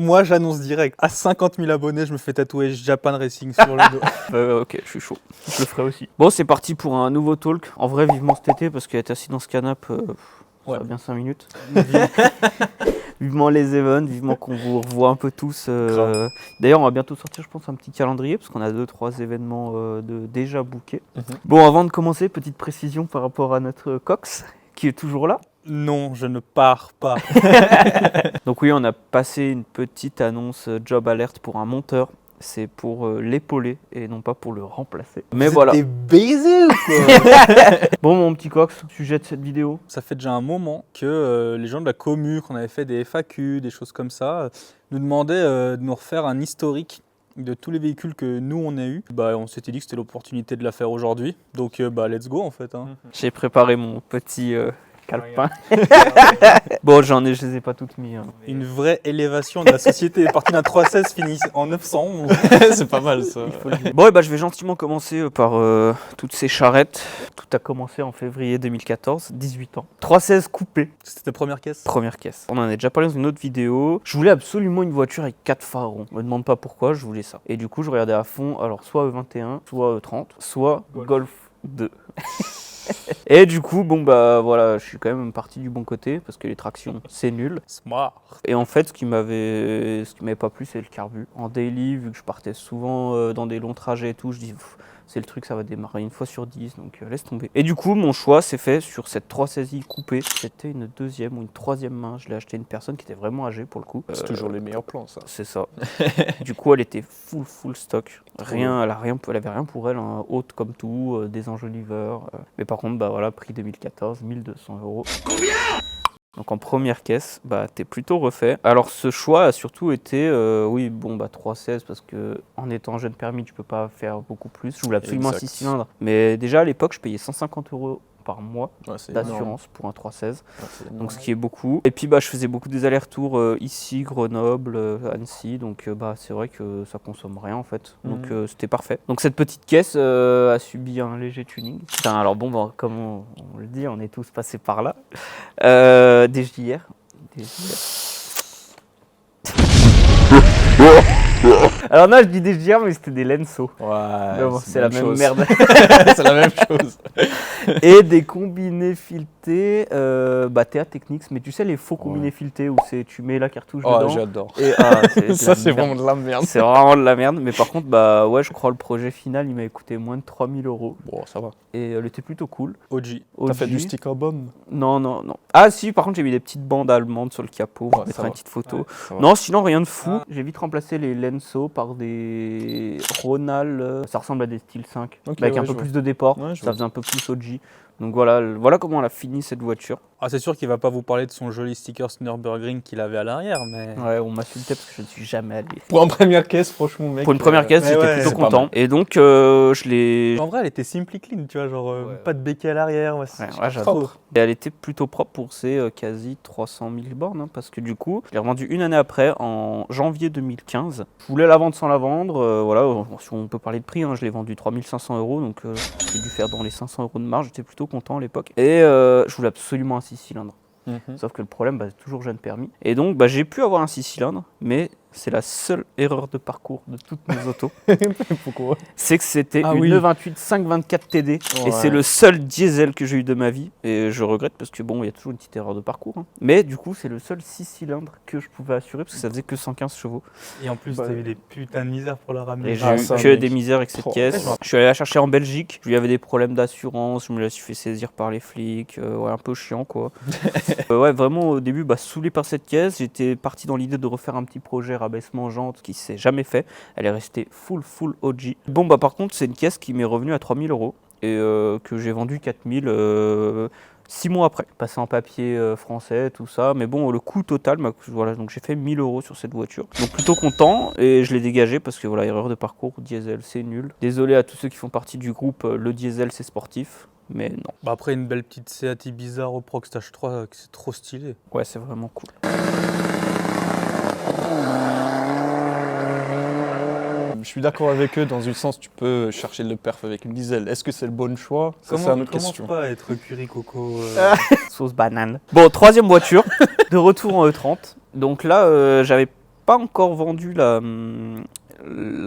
Moi, j'annonce direct. À 50 000 abonnés, je me fais tatouer Japan Racing sur le dos. Ok, je suis chaud. Je le ferai aussi. Bon, c'est parti pour un nouveau talk. En vrai, vivement cet été, parce qu'être assis dans ce canapé, ça va bien 5 minutes. Vivement les events, vivement qu'on vous revoit un peu tous. D'ailleurs, on va bientôt sortir, je pense, un petit calendrier, parce qu'on a 2-3 événements déjà bookés. Bon, avant de commencer, petite précision par rapport à notre Cox, qui est toujours là. Non, je ne pars pas. Donc oui, on a passé une petite annonce job alert pour un monteur. C'est pour l'épauler et non pas pour le remplacer. Mais Vous voilà. êtes des baisers ou quoi? Bon, mon petit Cox, sujet de cette vidéo. Ça fait déjà un moment que les gens de la commu, qu'on avait fait des FAQ, des choses comme ça, nous demandaient de nous refaire un historique de tous les véhicules que nous on a eu. Bah, on s'était dit que c'était l'opportunité de la faire aujourd'hui. Donc let's go en fait. J'ai préparé mon petit calepin. Bon, je les ai pas toutes mis. Une vraie élévation de la société. Parti d'un 316 fini en 911. C'est pas mal ça. Bon, et bah, je vais gentiment commencer par toutes ces charrettes. Tout a commencé en février 2014, 18 ans. 316 coupé. C'était ta première caisse? Première caisse. On en a déjà parlé dans une autre vidéo. Je voulais absolument une voiture avec 4 phares ronds. Me demande pas pourquoi, je voulais ça. Et du coup, je regardais à fond, alors soit E21, soit E30, soit Golf 2. Et du coup, bon bah voilà, je suis quand même parti du bon côté parce que les tractions, c'est nul. Smart. Et en fait, ce qui m'avait pas plu, c'est le carbu. En daily, vu que je partais souvent dans des longs trajets et tout, je dis c'est le truc, ça va démarrer une fois sur 10, donc laisse tomber. Et du coup, mon choix s'est fait sur cette 316i coupée. C'était une deuxième ou une troisième main. Je l'ai acheté à une personne qui était vraiment âgée pour le coup. C'est toujours les meilleurs plans ça. C'est ça. Du coup, elle était full stock. Elle avait rien pour elle, hein, haute comme tout, des enjoliveurs. Mais par contre, bah voilà, prix 2014, 1200 €. Combien ? Donc en première caisse, bah t'es plutôt refait. Alors ce choix a surtout été, 316 parce que en étant jeune permis, tu peux pas faire beaucoup plus. Je voulais absolument un 6 cylindres. Mais déjà à l'époque, je payais 150 € par mois d'assurance pour un 316, donc ce qui est beaucoup. Et puis bah je faisais beaucoup des allers-retours ici, Grenoble, Annecy, donc c'est vrai que ça consomme rien en fait, donc c'était parfait. Donc cette petite caisse a subi un léger tuning. Alors bon, comme on le dit, on est tous passés par là. Des JR. Alors non, je dis des JR, mais c'était des Lenso. Ouais, bon, c'est la même merde. C'est la même chose. Et des combinés filetés, TA Technics, mais tu sais les faux combinés filetés où tu mets la cartouche dedans. J'adore. Et, ça c'est vraiment de la merde. C'est vraiment de la merde, mais par contre, je crois le projet final, il m'avait coûté moins de 3000 €. Bon, ça va. Et elle était plutôt cool. OG. T'as fait du sticker bomb? Non. Ah si, par contre, j'ai mis des petites bandes allemandes sur le capot, on mettra une petite photo. Non, sinon, rien de fou. J'ai vite remplacé les Lenso par des Ronal, ça ressemble à des Steel 5, avec un peu plus de déport, ça faisait un peu plus OG. Donc voilà comment on a fini cette voiture. Ah, c'est sûr qu'il va pas vous parler de son joli sticker Nürburgring qu'il avait à l'arrière, mais... Ouais, on m'insultait parce que je ne suis jamais allé. Pour une première caisse, franchement, mec. Pour une première caisse, j'étais plutôt content. Et donc, je l'ai... En vrai, elle était simply clean, tu vois, genre pas de béquille à l'arrière. J'adore. Et elle était plutôt propre pour ses quasi 300 000 bornes, parce que du coup, je l'ai revendue une année après, en janvier 2015. Je voulais la vendre sans la vendre, si on peut parler de prix, je l'ai vendue 3500 €, donc j'ai dû faire dans les 500 € de marge, j'étais plutôt content à l'époque. Et je voulais absolument un 6 cylindres. Sauf que le problème, c'est toujours jeune permis. Et donc, j'ai pu avoir un 6 cylindres, mais c'est la seule erreur de parcours de toutes mes autos. Pourquoi? C'est que c'était une 928 524 TD, et c'est le seul diesel que j'ai eu de ma vie. Et je regrette parce que il y a toujours une petite erreur de parcours. Mais du coup, c'est le seul 6 cylindres que je pouvais assurer parce que ça faisait que 115 chevaux. Et en plus, t'as eu des putains de misères pour la ramener. Et j'ai eu que des misères avec cette caisse. Je suis allé la chercher en Belgique. Je lui avais des problèmes d'assurance. Je me la suis fait saisir par les flics. Un peu chiant, quoi. Vraiment, au début, saoulé par cette caisse. J'étais parti dans l'idée de refaire un petit projet rabaissement jante qui s'est jamais fait. Elle est restée full OG. Par contre, c'est une caisse qui m'est revenue à 3000 € et que j'ai vendue 4000 6 mois après. Passé en papier français, tout ça. Mais le coût total, donc j'ai fait 1000 € sur cette voiture. Donc plutôt content, et je l'ai dégagé parce que erreur de parcours, diesel c'est nul. Désolé à tous ceux qui font partie du groupe, le diesel c'est sportif. Mais non. Après une belle petite Seat Ibiza au Prox Stage 3, c'est trop stylé. Ouais, c'est vraiment cool. Je suis d'accord avec eux, dans un sens, tu peux chercher le perf avec une diesel. Est-ce que c'est le bon choix? Ça, c'est une autre question. Comment pas être curry coco Sauce banane. Bon, troisième voiture, de retour en E30. Donc là, j'avais pas encore vendu la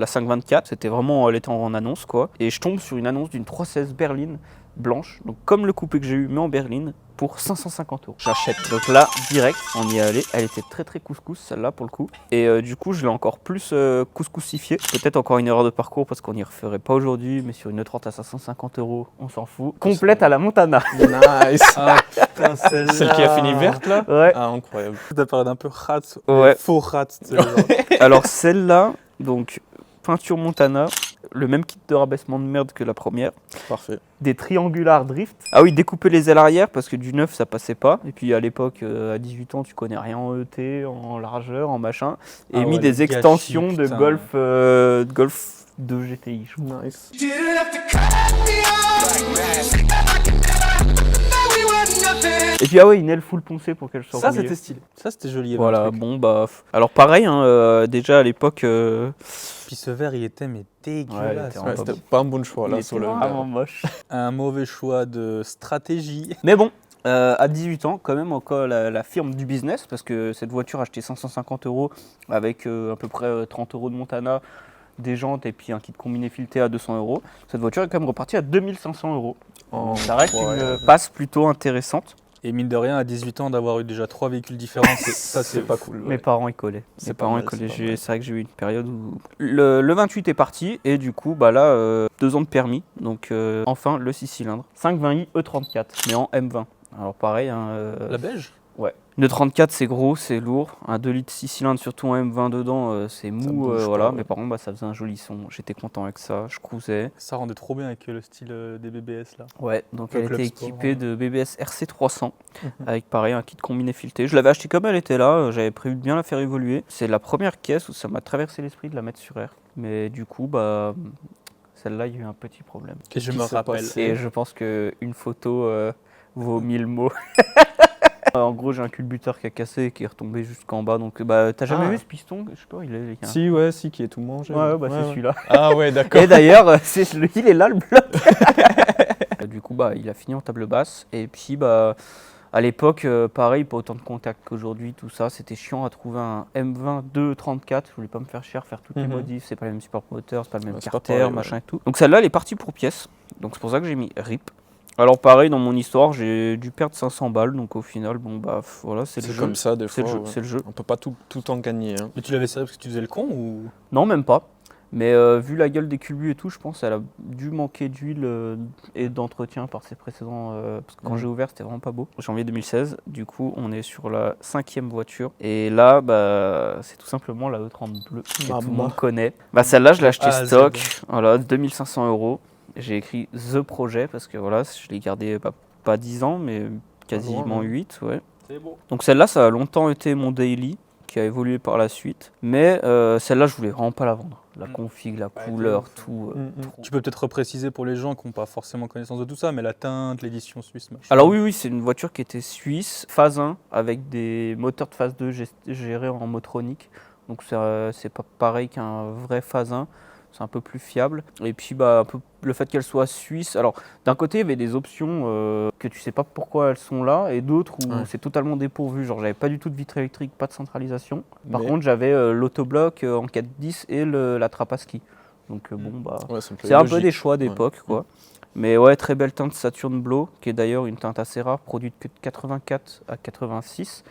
524, elle était en annonce quoi. Et je tombe sur une annonce d'une 316 berline blanche, donc comme le coupé que j'ai eu mais en berline, pour 550 €. J'achète. Donc là, direct, on y est allé. Elle était très très couscous celle-là pour le coup. Et du coup, je l'ai encore plus couscousifiée. Peut-être encore une erreur de parcours parce qu'on n'y referait pas aujourd'hui, mais sur une E30 à 550 €, on s'en fout. Complète à la Montana. Nice. Ah putain, celle-là. Celle qui a fini verte là. Ouais. Ah, incroyable. T'as parlé d'un peu rat, Ouais. faux rat. Tu sais, genre. Alors celle-là, donc peinture Montana, le même kit de rabaissement de merde que la première. Parfait. Des triangulaires drift. Ah oui, découper les ailes arrière parce que du neuf ça passait pas. Et puis à l'époque, à 18 ans, tu connais rien en ET, en largeur, en machin. Et Ah mis ouais, des le gâchis, extensions de putain. Golf 2 GTI. Je crois. Nice. Et puis ah ouais, une aile full poncée pour qu'elle soit Ça, rouillée. c'était stylé. Ça, c'était joli. il y avait Voilà, un truc. bon bah. Alors pareil, hein, déjà à l'époque. Puis ce verre, il était mais dégueulasse. était Ouais, en c'était pas un bon choix là il sur était le. vraiment moche. Un mauvais choix de stratégie. Mais bon, à 18 ans, quand même, encore la firme du business, parce que cette voiture achetait 550 € avec à peu près 30 € de Montana, des jantes et puis un kit combiné fileté à 200 €. Cette voiture est quand même repartie à 2500 €. Oh, Ça reste ouais. une passe plutôt intéressante. Et mine de rien, à 18 ans, d'avoir eu déjà 3 véhicules différents, ça, c'est pas cool. Mes parents y collaient. C'est Mes pas parents mal, y collaient. c'est pas mal. C'est vrai que j'ai eu une période où. Le 28 est parti et du coup, bah là, 2 ans de permis. Donc enfin, le 6 cylindres. 520i E34, mais en M20. Alors pareil, hein, La beige. ouais. Une E34 c'est gros, c'est lourd. Un 2 litres 6 cylindres, surtout en M20 dedans, c'est mou. bouge Voilà. pas, ouais. Mais par contre, bah, ça faisait un joli son. J'étais content avec ça. Je cruisais. Ça rendait trop bien avec le style des BBS là. Ouais, donc Le elle Club était Sport, équipée ouais. de BBS RC300 avec pareil un kit combiné fileté. Je l'avais acheté comme elle était là, j'avais prévu de bien la faire évoluer. C'est la première caisse où ça m'a traversé l'esprit de la mettre sur R. Mais du coup, bah celle-là, il y a eu un petit problème. Et je Qui me s'est rappelle. passé Et je pense qu'une photo vaut 1000 mots. En gros, j'ai un culbuteur qui a cassé et qui est retombé jusqu'en bas. Donc, bah, t'as jamais Ah. vu ce piston? Je sais pas, il est. Si, ouais, si, qui est tout mangé. Ouais, bah c'est celui-là. Ah ouais, d'accord. Et d'ailleurs, il est là le bloc. Du coup, bah, il a fini en table basse. Et puis, bah, à l'époque, pareil, pas autant de contacts qu'aujourd'hui, tout ça. C'était chiant à trouver un M20 234. Je voulais pas me faire cher, faire toutes les modifs. C'est pas le même support moteur, c'est pas le même Ouais, c'est pas carter, pareil, ouais. machin et tout. Donc, celle-là, elle est partie pour pièces. Donc, c'est pour ça que j'ai mis RIP. Alors, pareil, dans mon histoire, j'ai dû perdre 500 balles. Donc, au final, bon, bah, voilà, c'est le C'est jeu. comme ça, des C'est fois. le jeu, ouais. c'est le jeu. On peut pas tout en gagner. Hein. Mais tu l'avais serré parce que tu faisais le con ou. Non, même pas. Mais vu la gueule des culbus et tout, je pense qu'elle a dû manquer d'huile et d'entretien par ses précédents. Parce que quand j'ai ouvert, c'était vraiment pas beau. Janvier 2016, du coup, on est sur la 5e voiture. Et là, bah, c'est tout simplement la E30 bleue que tout le monde connaît. Bah, celle-là, je l'ai achetée Ah, stock. Voilà, 2500 €. J'ai écrit The Projet parce que voilà, je l'ai gardé pas 10 ans, mais quasiment loin, hein. 8. Ouais. C'est beau. Donc celle-là, ça a longtemps été mon daily, qui a évolué par la suite. Mais celle-là, je voulais vraiment pas la vendre. La config, la couleur, tout. Tu peux peut-être repréciser pour les gens qui n'ont pas forcément connaissance de tout ça, mais la teinte, l'édition suisse, machin. Alors oui, c'est une voiture qui était suisse, phase 1, avec des moteurs de phase 2 gérés en motronique. Donc c'est pas pareil qu'un vrai phase 1. C'est un peu plus fiable. Et puis bah, un peu le fait qu'elle soit suisse. Alors d'un côté, il y avait des options que tu sais pas pourquoi elles sont là, et d'autres où c'est totalement dépourvu. Genre j'avais pas du tout de vitre électrique, pas de centralisation. Par contre, j'avais l'autobloc en 4.10 et la trappe à ski. Donc bon, bah, Ouais, c'est un peu des choix d'époque, quoi. Mais ouais, très belle teinte Saturn Blow, qui est d'ailleurs une teinte assez rare, produite que de 84 à 86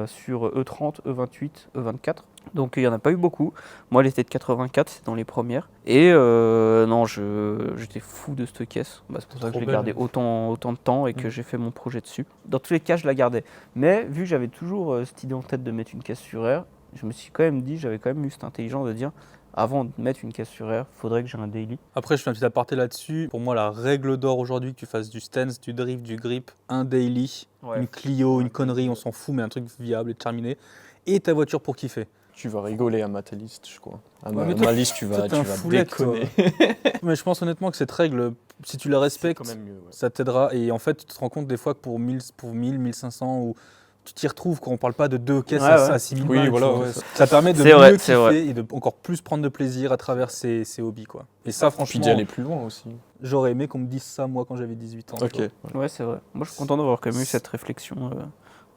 sur E30, E28, E24. Donc il n'y en a pas eu beaucoup. Moi, elle était de 84, c'est dans les premières. Et non, j'étais fou de cette caisse. Bah, c'est pour ça que je l'ai gardée autant de temps et que j'ai fait mon projet dessus. Dans tous les cas, je la gardais. Mais vu que j'avais toujours cette idée en tête de mettre une caisse sur air, je me suis quand même dit, j'avais quand même eu cette intelligence de dire, avant de mettre une caisse sur air, il faudrait que j'ai un daily. Après, je fais un petit aparté là-dessus. Pour moi, la règle d'or aujourd'hui, que tu fasses du stance, du drift, du grip, un daily, une Clio, une connerie, on s'en fout, mais un truc viable et terminé. Et ta voiture pour kiffer. Tu vas rigoler à ma liste, je crois. À Ouais, mais ma liste, tu vas déconner. Mais je pense honnêtement que cette règle, si tu la respectes, C'est quand même mieux, ouais. ça t'aidera. Et en fait, tu te rends compte des fois que pour 1000, 1500, ou tu t'y retrouves quand on parle pas de deux caisses à 6000 Oui, balles. voilà, tu vois. ouais. Ça permet de C'est vrai, mieux c'est kiffer vrai. et de encore plus prendre de plaisir à travers ces hobbies, quoi. Et ça, Puis franchement, d'y aller plus loin aussi. j'aurais aimé qu'on me dise ça moi quand j'avais 18 ans. tu Ok. vois. Ouais, c'est vrai. Moi, je suis content d'avoir quand même eu cette réflexion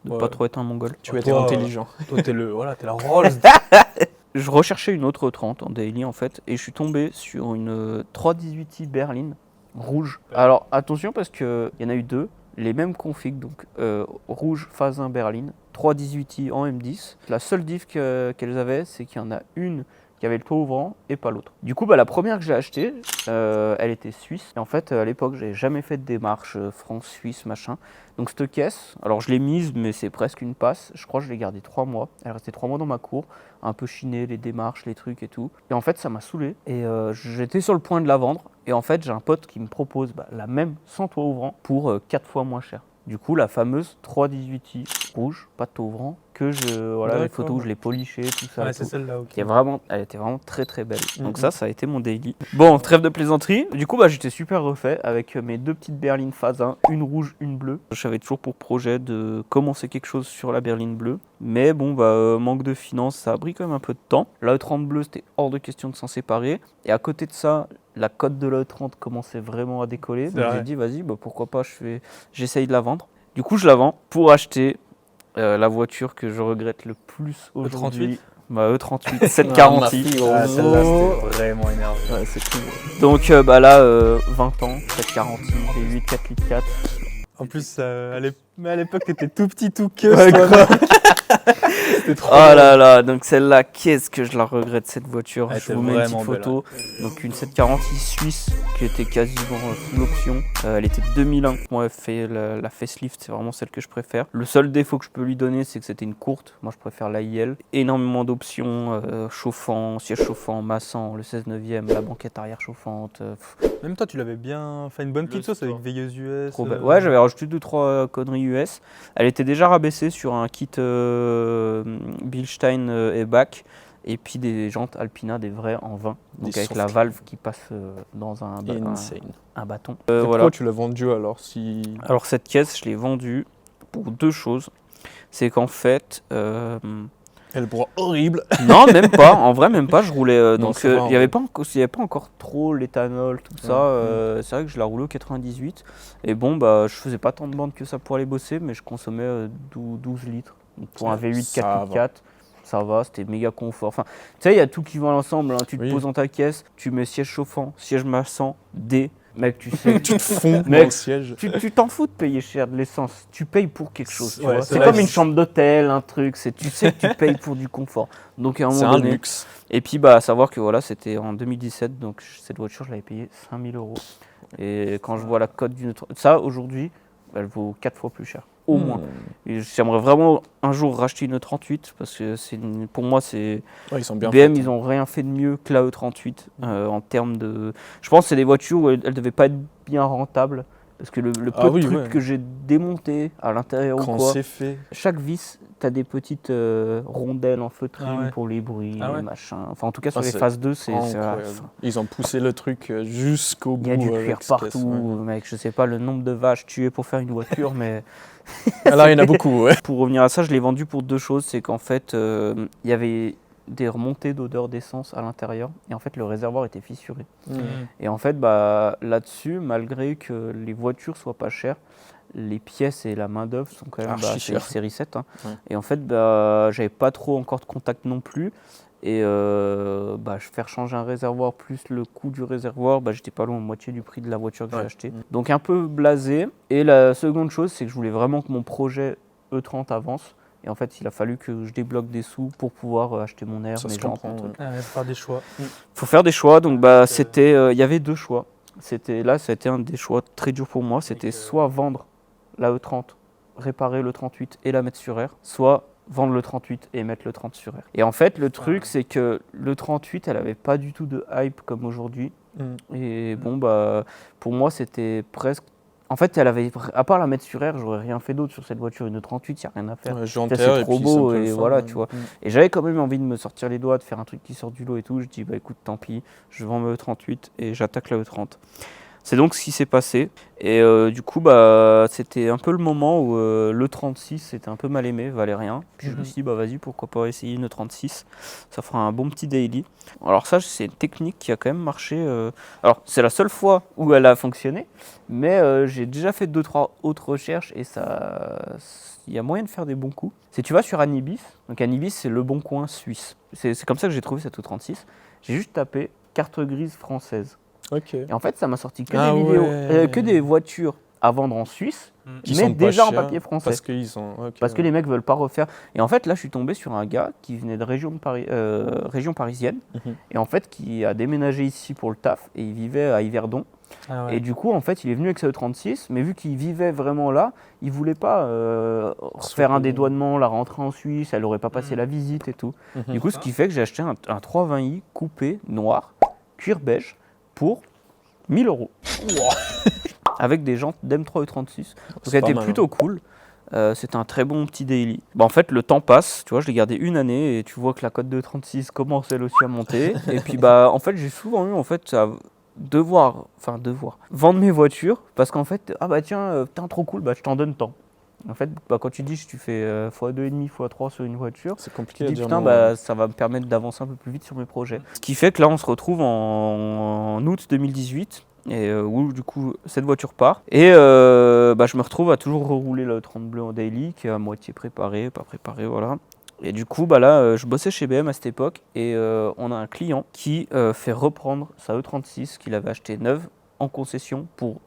de Ouais. pas trop être un mongol. Tu étais Toi, intelligent. Toi, t'es la Rolls. Je recherchais une autre 30 en daily en fait, et je suis tombé sur une 318i Berlin rouge. Alors attention parce qu'il y en a eu deux, les mêmes configs, donc rouge phase 1 Berlin, 318i en M10. La seule diff qu'elles avaient, c'est qu'il y en a une qui avait le toit ouvrant et pas l'autre. Du coup, la première que j'ai achetée, elle était suisse. Et en fait, à l'époque, j'avais jamais fait de démarche France-Suisse, machin. Donc cette caisse, alors je l'ai mise, mais c'est presque une passe. Je crois que je l'ai gardée 3 mois. Elle restait 3 mois dans ma cour, un peu chinée, les démarches, les trucs et tout. Et en fait, ça m'a saoulé. Et j'étais sur le point de la vendre. Et en fait, j'ai un pote qui me propose la même sans toit ouvrant pour 4 fois moins cher. Du coup, la fameuse 318i rouge, pas de toit ouvrant, que les photos où je l'ai polichée, tout ça. Ouais, et c'est tout. celle-là, ok. Elle était vraiment très très belle. Donc ça a été mon daily. Bon, trêve de plaisanterie. Du coup, j'étais super refait avec mes deux petites berlines phase 1, une rouge, une bleue. J'avais toujours pour projet de commencer quelque chose sur la berline bleue. Mais bon, manque de finances, ça a pris quand même un peu de temps. La E30 bleue, c'était hors de question de s'en séparer. Et à côté de ça, la cote de la E30 commençait vraiment à décoller. Donc j'ai dit, vas-y, pourquoi pas, j'essaye de la vendre. Du coup, je la vends pour acheter la voiture que je regrette le plus aujourd'hui. Ma E38 740i. Celle-là, c'était vraiment énervé. Ouais, c'est cool. Donc là, 20 ans, 740i, V8, 4 litres 4. En plus, à l'époque, t'étais tout petit, tout queue. Ouais, grave. C'était trop Oh là là, donc celle-là, qu'est-ce que je la regrette cette voiture. Elle Je était vous mets une petite vraiment belle, photo. Donc une 740i suisse qui était quasiment full option. Elle était 2001. Moi, elle fait la facelift, c'est vraiment celle que je préfère. Le seul défaut que je peux lui donner, c'est que c'était une courte. Moi, je préfère la IL. Énormément d'options, chauffant, siège chauffant, massant, le 16 neuvième, la banquette arrière chauffante. Même toi, tu l'avais bien fait une bonne petite sauce avec veilleuse US. Trop belle. Ouais, j'avais rajouté 2-3 conneries US. Elle était déjà rabaissée sur un kit Bilstein et back. Et puis des jantes Alpina, des vraies en 20. Donc Des avec la soft. valve qui passe dans un bâton. Et Voilà. pourquoi tu l'as vendu alors si... Alors cette caisse, je l'ai vendue pour deux choses. C'est qu'en fait... Elle broie horrible. non, même pas. En vrai, même pas. Je roulais. Non, Donc, c'est vrai, il n'y avait pas encore trop l'éthanol, tout ça. Ouais. C'est vrai que je la roulais au 98. Et bon, je faisais pas tant de bandes que ça pour aller bosser, mais je consommais 12 litres. Donc, pour un V8 Ça 4 va. 4, ça va, c'était méga confort. Enfin, tu sais, il y a tout qui va ensemble. Hein. Tu te Oui. poses dans ta caisse, tu mets siège chauffant, siège massant, D. Mec, tu sais. Tu te fonds dans Mec, le siège. Tu t'en fous de payer cher de l'essence. Tu payes pour quelque chose. Tu Ouais, vois. c'est C'est vrai. comme une chambre d'hôtel, un truc. Tu sais que tu payes pour du confort. Donc à un C'est moment un donné. luxe. Et puis à savoir que voilà, c'était en 2017. Donc cette voiture, je l'avais payée 5 000 €. Et quand je vois la cote d'une autre. Ça, aujourd'hui, elle vaut 4 fois plus cher. Au moins. Et j'aimerais vraiment un jour racheter une E38 parce que pour moi, c'est. Ouais, ils sont bien BM, faits, ils n'ont rien fait de mieux que la E38 en termes de. Je pense que c'est des voitures où elles ne devaient pas être bien rentables. Parce que le peu de trucs que j'ai démonté à l'intérieur ou Quand quoi, c'est fait. chaque vis, tu as des petites rondelles en feutrine Ah ouais. pour les bruits, Ah ouais. les machins. Enfin, en tout cas, sur les c'est phases 2, c'est Incroyable. Ils ont poussé le truc jusqu'au bout. il y a du cuir avec ce partout, caisse, ouais. mec. Je sais pas le nombre de vaches tuées pour faire une voiture, mais Là, il y en a beaucoup, ouais. pour revenir à ça, je l'ai vendu pour deux choses. C'est qu'en fait, il y avait des remontées d'odeur d'essence à l'intérieur et en fait, le réservoir était fissuré. Et en fait, là-dessus, malgré que les voitures soient pas chères, les pièces et la main-d'œuvre sont quand même Archi c'est une chères. série 7. Hein. Ouais. Et en fait, j'avais pas trop encore de contact non plus. Et faire changer un réservoir plus le coût du réservoir, j'étais pas loin à moitié du prix de la voiture que j'ai achetée. Donc un peu blasé. Et la seconde chose, c'est que je voulais vraiment que mon projet E30 avance. Et en fait, il a fallu que je débloque des sous pour pouvoir acheter mon air, Ça mes se jantes. comprend, Ah ouais, faire des choix. Faut faire des choix. Donc il y avait deux choix. Ça a été un des choix très dur pour moi. C'était soit vendre la E30, réparer le 38 et la mettre sur R, soit vendre le 38 et mettre le 30 sur R. Et en fait, le truc, c'est que le 38, elle avait pas du tout de hype comme aujourd'hui. Et bon, pour moi, c'était presque. En fait, elle avait, à part la mettre sur R, j'aurais rien fait d'autre sur cette voiture. Une 38, il n'y a rien à faire. Ouais, Ça, c'est trop beau et voilà, tu vois. Et j'avais quand même envie de me sortir les doigts, de faire un truc qui sort du lot et tout. Je dis, écoute, tant pis, je vends ma E38 et j'attaque la E30. C'est donc ce qui s'est passé. Et du coup, c'était un peu le moment où le 36 était un peu mal aimé, valait rien. Puis je me suis dit, vas-y, pourquoi pas essayer le 36. Ça fera un bon petit daily. Alors ça, c'est une technique qui a quand même marché. Alors, c'est la seule fois où elle a fonctionné. Mais j'ai déjà fait 2-3 autres recherches et il y a moyen de faire des bons coups. Si tu vas sur Anibis, donc Anibis, c'est le bon coin suisse. C'est comme ça que j'ai trouvé cette O36. J'ai juste tapé carte grise française. Ok. Et en fait, ça m'a sorti que des vidéos, que des voitures à vendre en Suisse, Qui mais sont pas déjà en chers, papier français. Parce Que les mecs veulent pas refaire. Et en fait, là, je suis tombé sur un gars qui venait de région parisienne, et en fait, qui a déménagé ici pour le taf, et il vivait à Yverdon. Ah ouais. Et du coup, en fait, il est venu avec sa E36, mais vu qu'il vivait vraiment là, il voulait pas faire un dédouanement, la rentrer en Suisse, elle aurait pas passé la visite et tout. Du coup, ce qui fait que j'ai acheté un 320i coupé noir, cuir beige, pour 1000 €. Avec des jantes d'M3 E36. Donc ça a été plutôt cool. C'était un très bon petit daily. En fait, le temps passe, tu vois, je l'ai gardé une année et tu vois que la cote de 36 commence elle aussi à monter. Et puis, en fait, j'ai souvent eu à devoir vendre mes voitures parce qu'en fait, tiens, t'es trop cool, je t'en donne tant. En fait, quand tu dis que tu fais x2,5, x3 sur une voiture, c'est compliqué tu à dis dire putain, non. ça va me permettre d'avancer un peu plus vite sur mes projets. Ce qui fait que là, on se retrouve en août 2018. Et où du coup cette voiture part et je me retrouve à toujours rerouler le 30 bleu en daily qui est à moitié préparé, pas préparé, voilà. Et du coup là je bossais chez BM à cette époque et on a un client qui fait reprendre sa E36 qu'il avait acheté neuve en concession pour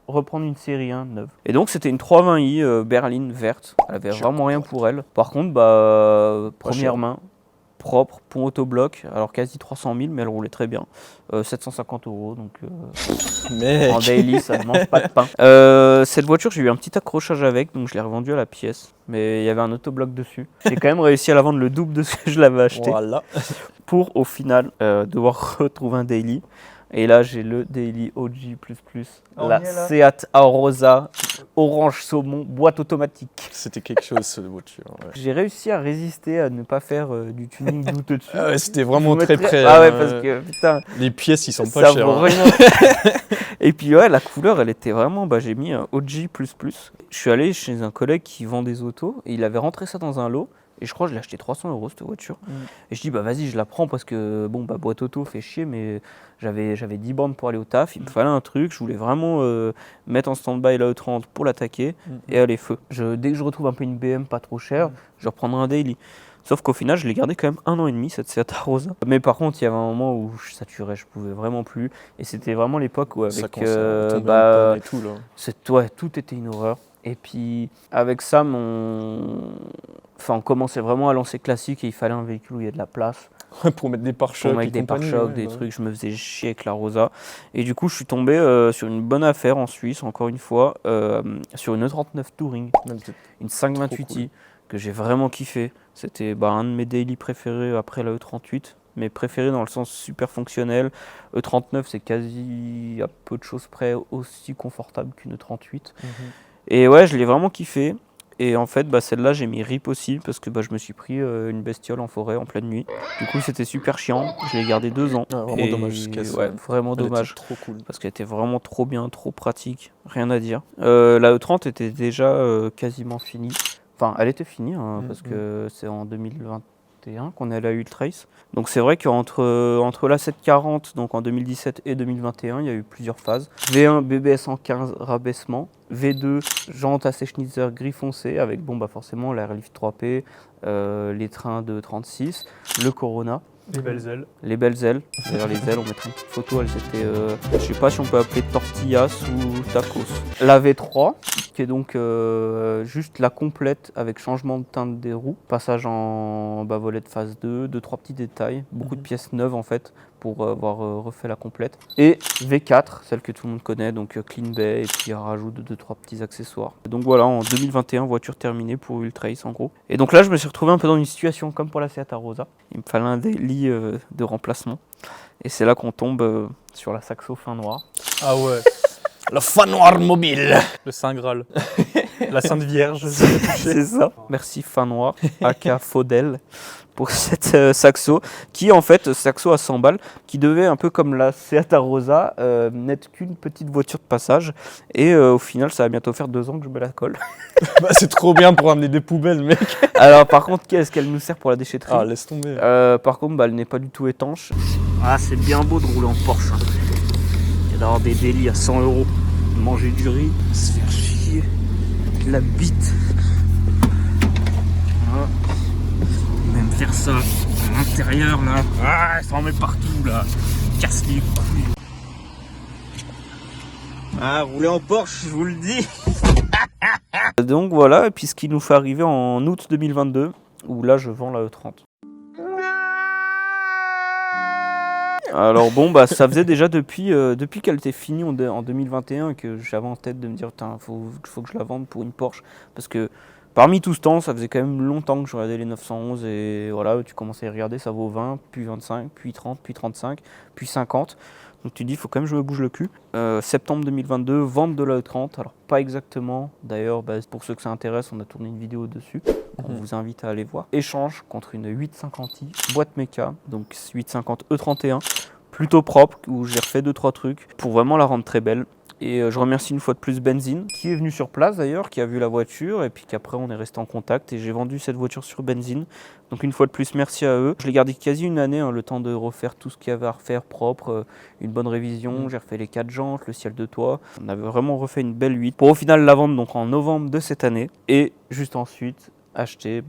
reprendre une série 1 neuve. Et donc c'était une 320i berline verte, elle avait vraiment rien pour elle. Par contre première main, propre, pont autobloc, alors quasi 300 000, mais elle roulait très bien. 750 €, donc en daily, ça ne mange pas de pain. Cette voiture, j'ai eu un petit accrochage avec, donc je l'ai revendue à la pièce, mais il y avait un autobloc dessus. J'ai quand même réussi à la vendre le double de ce que je l'avais acheté, pour au final devoir retrouver un daily. Et là, j'ai le Daily OG++, la Seat Arosa, orange saumon, boîte automatique. C'était quelque chose, cette voiture. Ouais. J'ai réussi à résister à ne pas faire du tuning douteux dessus. Ah ouais, c'était vraiment très près. Ah ouais, parce que putain. Les pièces, ils sont pas chers. Vaut rien. Et puis ouais, la couleur, elle était vraiment. J'ai mis un OG++. Je suis allé chez un collègue qui vend des autos et il avait rentré ça dans un lot. Et je crois que je l'ai acheté 300 € cette voiture. Et je dis vas-y, je la prends parce que boîte auto fait chier, mais j'avais 10 bornes pour aller au taf, il me fallait un truc, je voulais vraiment mettre en stand-by la E30 pour l'attaquer et aller feu. Dès que je retrouve un peu une BM pas trop chère, je reprendrai un daily. Sauf qu'au final, je l'ai gardé quand même 1 an et demi, cette Seat Arosa. Mais par contre, il y avait un moment où je saturais, je pouvais vraiment plus. Et c'était vraiment l'époque où avec tout était une horreur. Et puis avec ça, on commençait vraiment à lancer classique et il fallait un véhicule où il y a de la place. Pour mettre des pare-chocs, des trucs, je me faisais chier avec la Rosa. Et du coup, je suis tombé sur une bonne affaire en Suisse, encore une fois, sur une E39 Touring, une 528i, que j'ai vraiment kiffé. C'était un de mes daily préférés après la E38, mais préféré dans le sens super fonctionnel. E39, c'est quasi à peu de choses près aussi confortable qu'une E38. Et ouais, je l'ai vraiment kiffé. Et en fait, celle-là, j'ai mis RIP aussi parce que je me suis pris une bestiole en forêt en pleine nuit. Du coup, c'était super chiant. Je l'ai gardé 2 ans. Vraiment dommage. Vraiment dommage. Trop cool. Parce qu'elle était vraiment trop bien, trop pratique. Rien à dire. La E30 était déjà quasiment finie. Enfin, elle était finie parce que c'est en 2021 qu'on est allé à Ultrace. Donc c'est vrai qu'entre la 740, donc en 2017 et 2021, il y a eu plusieurs phases. V1 BBS en 15 rabaissement. V2 jante à Schnitzer gris foncé avec forcément l'airlift 3P, les trains de 36, le Corona. Les belles ailes. D'ailleurs, les ailes, on mettra une petite photo. Elles étaient, je sais pas si on peut appeler tortillas ou tacos. La V3, qui est donc juste la complète avec changement de teinte des roues, passage en volette phase 2, 2-3 petits détails, beaucoup de pièces neuves en fait pour avoir refait la complète. Et V4, celle que tout le monde connaît, donc clean bay et puis un rajout de 2-3 petits accessoires. Donc voilà, en 2021, voiture terminée pour Ultrace en gros. Et donc là, je me suis retrouvé un peu dans une situation comme pour la Seat Arosa. Il me fallait un daily de remplacement. Et c'est là qu'on tombe sur la Saxo fin noir. Ah ouais. Le fan noir mobile. Le Saint Graal. La Sainte Vierge. C'est ça. Merci Fin Noir, aka Faudel, pour cette Saxo, qui en fait, Saxo à 100 balles, qui devait un peu comme la Seat Arosa, n'être qu'une petite voiture de passage. Et au final, ça va bientôt faire 2 ans que je me la colle. Bah, c'est trop bien pour amener des poubelles, mec. Alors par contre, qu'est-ce qu'elle nous sert pour la déchetterie? Ah, laisse tomber. Par contre, bah, elle n'est pas du tout étanche. Ah, c'est bien beau de rouler en Porsche. Et d'avoir des délits à 100 €. Manger du riz, se faire chier. La bite. Voilà. Même faire ça à l'intérieur là. Ah, ça en met partout là. Casse les couilles. Ah, rouler en Porsche, je vous le dis. Donc voilà, et puis ce qui nous fait arriver en août 2022, où là je vends la E30. Alors bon, bah ça faisait déjà depuis qu'elle était finie en 2021 que j'avais en tête de me dire, faut que je la vende pour une Porsche. Parce que parmi tout ce temps, ça faisait quand même longtemps que je regardais les 911 et voilà, tu commençais à regarder, ça vaut 20, puis 25, puis 30, puis 35, puis 50. Donc tu dis, il faut quand même que je me bouge le cul. Septembre 2022, vente de la E30. Alors pas exactement, d'ailleurs pour ceux que ça intéresse, on a tourné une vidéo dessus. On vous invite à aller voir. Échange contre une 850i, boîte méca, donc 850 E31, plutôt propre, où j'ai refait 2-3 trucs pour vraiment la rendre très belle. Et je remercie une fois de plus Benzine, qui est venu sur place d'ailleurs, qui a vu la voiture, et puis qu'après on est resté en contact, et j'ai vendu cette voiture sur Benzine. Donc une fois de plus, merci à eux. Je l'ai gardé quasi une année, le temps de refaire tout ce qu'il y avait à refaire propre, une bonne révision, j'ai refait les 4 jantes, le ciel de toit. On avait vraiment refait une belle 8, pour au final la vendre donc en novembre de cette année, et juste ensuite acheter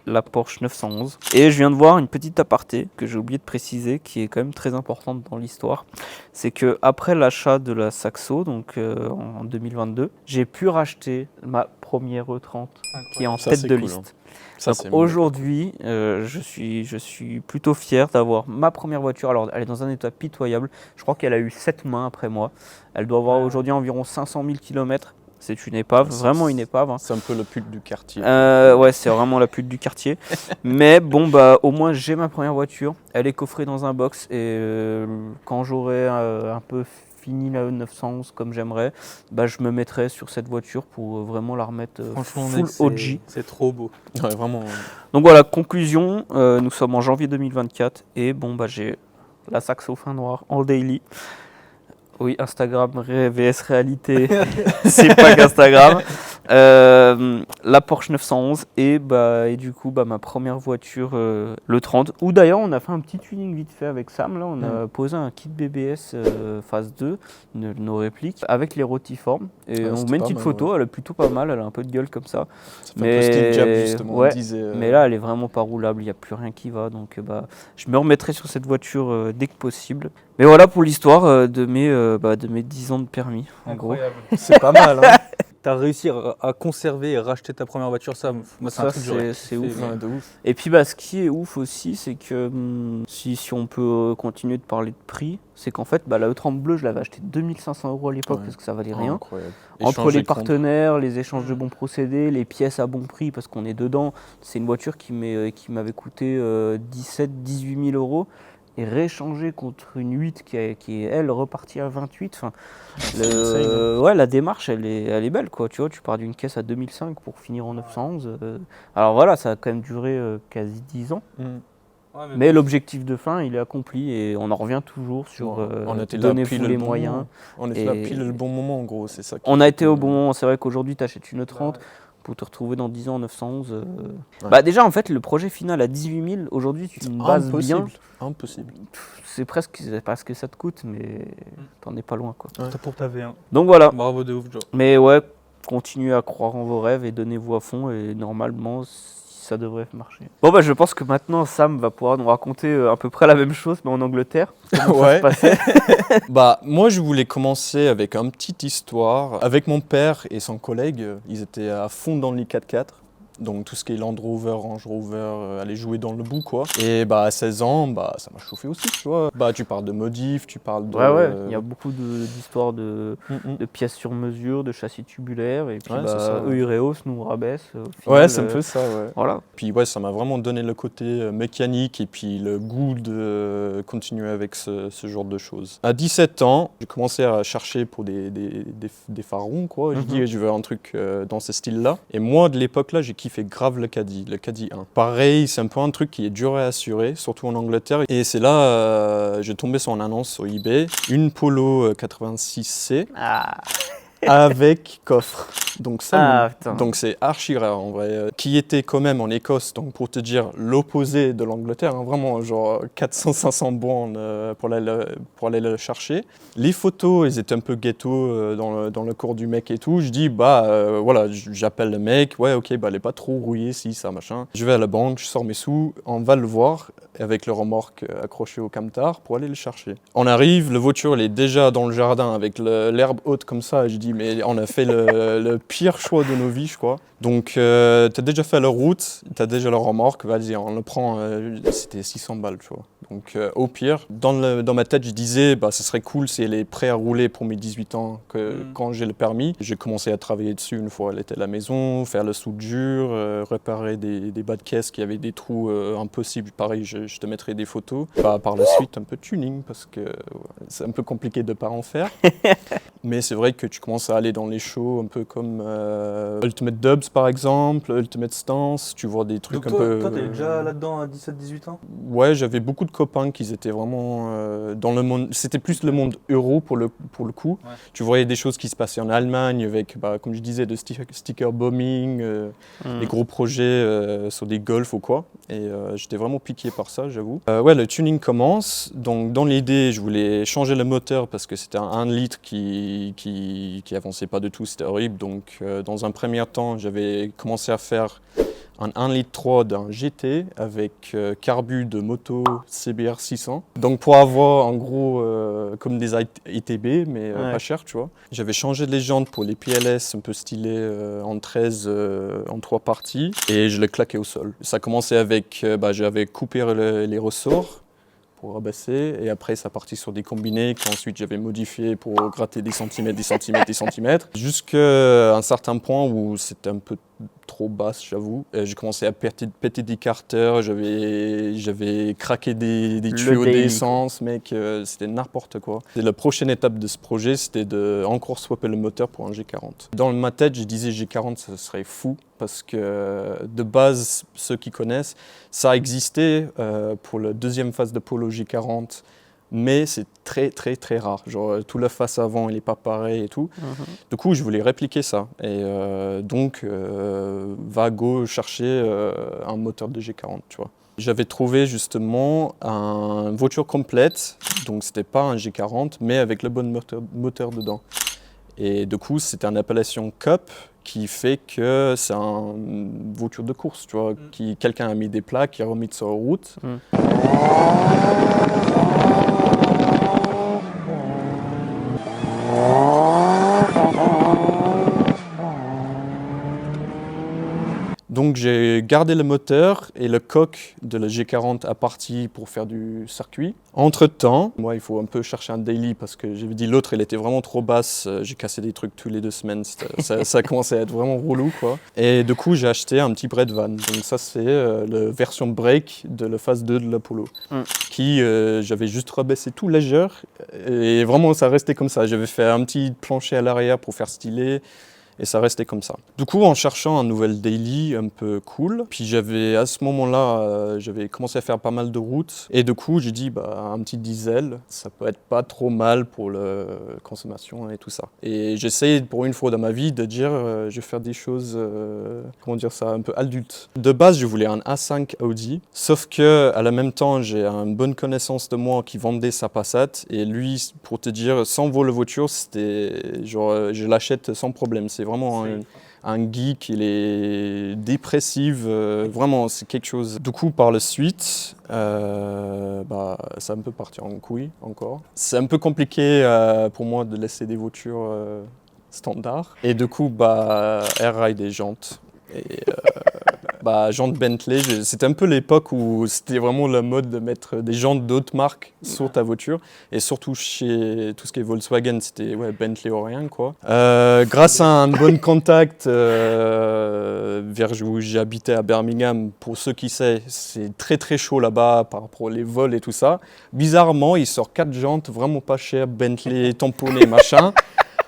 la Porsche 911. Et je viens de voir une petite aparté que j'ai oublié de préciser, qui est quand même très importante dans l'histoire. C'est que après l'achat de la Saxo, donc en 2022, j'ai pu racheter ma première E30 qui est en tête de liste. Ça, donc aujourd'hui, je suis plutôt fier d'avoir ma première voiture. Alors elle est dans un état pitoyable. Je crois qu'elle a eu 7 mains après moi. Elle doit avoir aujourd'hui environ 500 000 km. C'est une épave, vraiment une épave. C'est un peu la pute du quartier. Ouais, c'est vraiment la pute du quartier. Mais bon, au moins j'ai ma première voiture. Elle est coffrée dans un box. Et quand j'aurai un peu fini la 911 comme j'aimerais, je me mettrai sur cette voiture pour vraiment la remettre full OG. C'est trop beau. Ouais, vraiment. Donc voilà, conclusion. Nous sommes en janvier 2024. Et j'ai la Saxo Fin Noir en daily. Oui, Instagram, VS Réalité, c'est pas qu'Instagram. La Porsche 911 et du coup ma première voiture, le 30. Où d'ailleurs on a fait un petit tuning vite fait avec Sam. Là, on a posé un kit BBS phase 2, nos répliques, avec les rotiformes. Et on met une petite photo, elle est plutôt pas mal, elle a un peu de gueule comme ça. Ça fait un peu Steve Jobs justement, on disait, mais là elle est vraiment pas roulable, il n'y a plus rien qui va. Donc je me remettrai sur cette voiture dès que possible. Mais voilà pour l'histoire de mes 10 ans de permis, en Incroyable. gros. C'est pas mal, hein. T'as réussi à conserver et racheter ta première voiture, ça, moi c'est un truc c'est ouf. Ouais, de ouf. Et puis ce qui est ouf aussi, c'est que si on peut continuer de parler de prix, c'est qu'en fait la E30 bleue, je l'avais achetée 2500 € à l'époque parce que ça valait rien. Incroyable. Entre les partenaires, les échanges de bons procédés, les pièces à bon prix parce qu'on est dedans, c'est une voiture qui m'avait coûté 17-18 000 €. Et rééchanger contre une 8 qui est elle repartie à 28. La démarche elle est belle quoi. Tu vois, tu pars d'une caisse à 2005 pour finir en 911. Alors voilà, ça a quand même duré quasi 10 ans. Mais l'objectif de fin il est accompli et on en revient toujours sur donnez-vous les moyens. On était là pile le bon moment en gros, c'est ça. On a été au bon moment. C'est vrai qu'aujourd'hui tu achètes une E30. Pour te retrouver dans 10 ans en 911. Déjà, en fait, le projet final à 18 000, aujourd'hui, tu me bases bien. Impossible. C'est presque pas ce que ça te coûte, mais t'en es pas loin, quoi. C'est pour ta V1. Donc voilà. Bravo de ouf, Joe. Mais ouais, continuez à croire en vos rêves et donnez-vous à fond, et normalement, ça devrait marcher. Bon, je pense que maintenant, Sam va pouvoir nous raconter à peu près la même chose, mais en Angleterre. Comment ça se passait. Moi, je voulais commencer avec une petite histoire. Avec mon père et son collègue, ils étaient à fond dans le 4x4. Donc tout ce qui est Land Rover, Range Rover, aller jouer dans le bout quoi. Et bah à 16 ans, bah ça m'a chauffé aussi, tu vois. Bah tu parles de modifs, tu parles de... Ouais, il y a beaucoup d'histoires de pièces sur mesure, de châssis tubulaires, et puis Ouais, c'est ça, eux ils rehaussent, nous on rabaisse. Au Ouais, final, c'est un peu ça, ouais. Voilà. Puis ouais, ça m'a vraiment donné le côté mécanique et puis le goût de continuer avec ce genre de choses. À 17 ans, j'ai commencé à chercher pour des farons, quoi. J'ai dit, je veux un truc dans ce style-là. Et moi, de l'époque-là, j'ai kiffé grave le Caddy 1. Pareil, c'est un peu un truc qui est dur à assurer, surtout en Angleterre. Et c'est là, j'ai tombé sur une annonce sur eBay, une Polo 86C. Avec coffre. Donc ça, donc c'est archi rare en vrai. Qui était quand même en Écosse, donc pour te dire l'opposé de l'Angleterre, hein, vraiment genre 400-500 bornes pour aller le chercher. Les photos, elles étaient un peu ghetto dans le corps du mec et tout. Je dis voilà, j'appelle le mec, ouais ok, bah elle est pas trop rouillée, si ça machin. Je vais à la banque, je sors mes sous, on va le voir avec le remorque accroché au camtar pour aller le chercher. On arrive, la voiture elle est déjà dans le jardin avec l'herbe haute comme ça, et je dis mais on a fait le pire choix de nos vies je crois. Donc t'as déjà fait la route, t'as déjà le remorque, vas-y on le prend, c'était 600 balles tu vois. Donc au pire, dans ma tête je disais bah ce serait cool si elle est prête à rouler pour mes 18 ans quand j'ai le permis. J'ai commencé à travailler dessus une fois elle était à la maison, faire la soudure, réparer des bas de caisse qui avaient des trous impossibles, pareil je te mettrai des photos. Bah, par la suite un peu de tuning parce que c'est un peu compliqué de ne pas en faire. Mais c'est vrai que tu commences à aller dans les shows un peu comme Ultimate Dubs par exemple, Ultimate Stance, tu vois des trucs. Donc toi t'es déjà là-dedans à 17-18 ans? Ouais, j'avais beaucoup de copains qui étaient vraiment dans le monde, c'était plus le monde euro pour le coup. Ouais. Tu voyais des choses qui se passaient en Allemagne avec, comme je disais, de sticker bombing, des gros projets sur des golfs ou quoi. Et j'étais vraiment piqué par ça, j'avoue. Ouais, le tuning commence. Donc dans l'idée, je voulais changer le moteur parce que c'était un 1 litre qui avançait pas du tout, c'était horrible. Donc dans un premier temps, j'avais commencé à faire un 1,3 litre d'un GT avec carbu de moto CBR 600. Donc pour avoir en gros comme des ITB mais pas cher tu vois. J'avais changé les jantes pour les PLS un peu stylées en 13 en 3 parties et je les claquais au sol. Ça a commencé avec, j'avais coupé les ressorts pour rabaisser et après ça partit sur des combinés qu'ensuite j'avais modifié pour gratter des centimètres, jusqu'à un certain point où c'était un peu trop basse j'avoue. J'ai commencé à péter des carters, j'avais craqué des tuyaux d'essence, mec, c'était n'importe quoi. Et la prochaine étape de ce projet c'était de encore swapper le moteur pour un G40. Dans ma tête je disais G40 ça serait fou parce que de base ceux qui connaissent ça existait pour la deuxième phase de Polo G40 mais c'est très très très rare. Genre tout le face avant il est pas pareil et tout. Du coup je voulais répliquer ça et donc va chercher un moteur de G40 tu vois. J'avais trouvé justement une voiture complète, donc c'était pas un G40 mais avec le bon moteur dedans. Et du coup c'était une appellation Cup qui fait que c'est une voiture de course, tu vois, quelqu'un a mis des plaques, qui a remis sur la route. Donc j'ai gardé le moteur et le coque de la G40 a parti pour faire du circuit. Entre temps, moi il faut un peu chercher un daily parce que j'avais dit l'autre elle était vraiment trop basse, j'ai cassé des trucs tous les 2 semaines, ça a commencé à être vraiment relou quoi. Et du coup j'ai acheté un petit bread van, donc ça c'est la version break de la phase 2 de l'Apollo, qui j'avais juste rebaissé tout léger et vraiment ça restait comme ça. J'avais fait un petit plancher à l'arrière pour faire stylé. Et ça restait comme ça. Du coup, en cherchant un nouvel daily un peu cool, puis à ce moment-là, j'avais commencé à faire pas mal de routes. Et du coup, j'ai dit, un petit diesel, ça peut être pas trop mal pour la consommation et tout ça. Et j'essaie pour une fois dans ma vie de dire, je vais faire des choses, comment dire ça, un peu adultes. De base, je voulais un A5 Audi, sauf que à la même temps, j'ai une bonne connaissance de moi qui vendait sa Passat. Et lui, pour te dire, sans voir la voiture, c'était genre, je l'achète sans problème. C'est vraiment un geek, il est dépressif, vraiment c'est quelque chose. Du coup par la suite, ça a un peu parti en couille encore. C'est un peu compliqué pour moi de laisser des voitures standards. Et du coup, air ride des jantes. Et Bah, jantes Bentley, c'était un peu l'époque où c'était vraiment la mode de mettre des jantes d'autres marques sur ta voiture. Et surtout chez tout ce qui est Volkswagen, c'était Bentley ou rien, quoi. Grâce à un bon contact vers où j'habitais à Birmingham, pour ceux qui savent, c'est très très chaud là-bas par rapport aux vols et tout ça. Bizarrement, il sort 4 jantes vraiment pas chères, Bentley tamponnées, machin.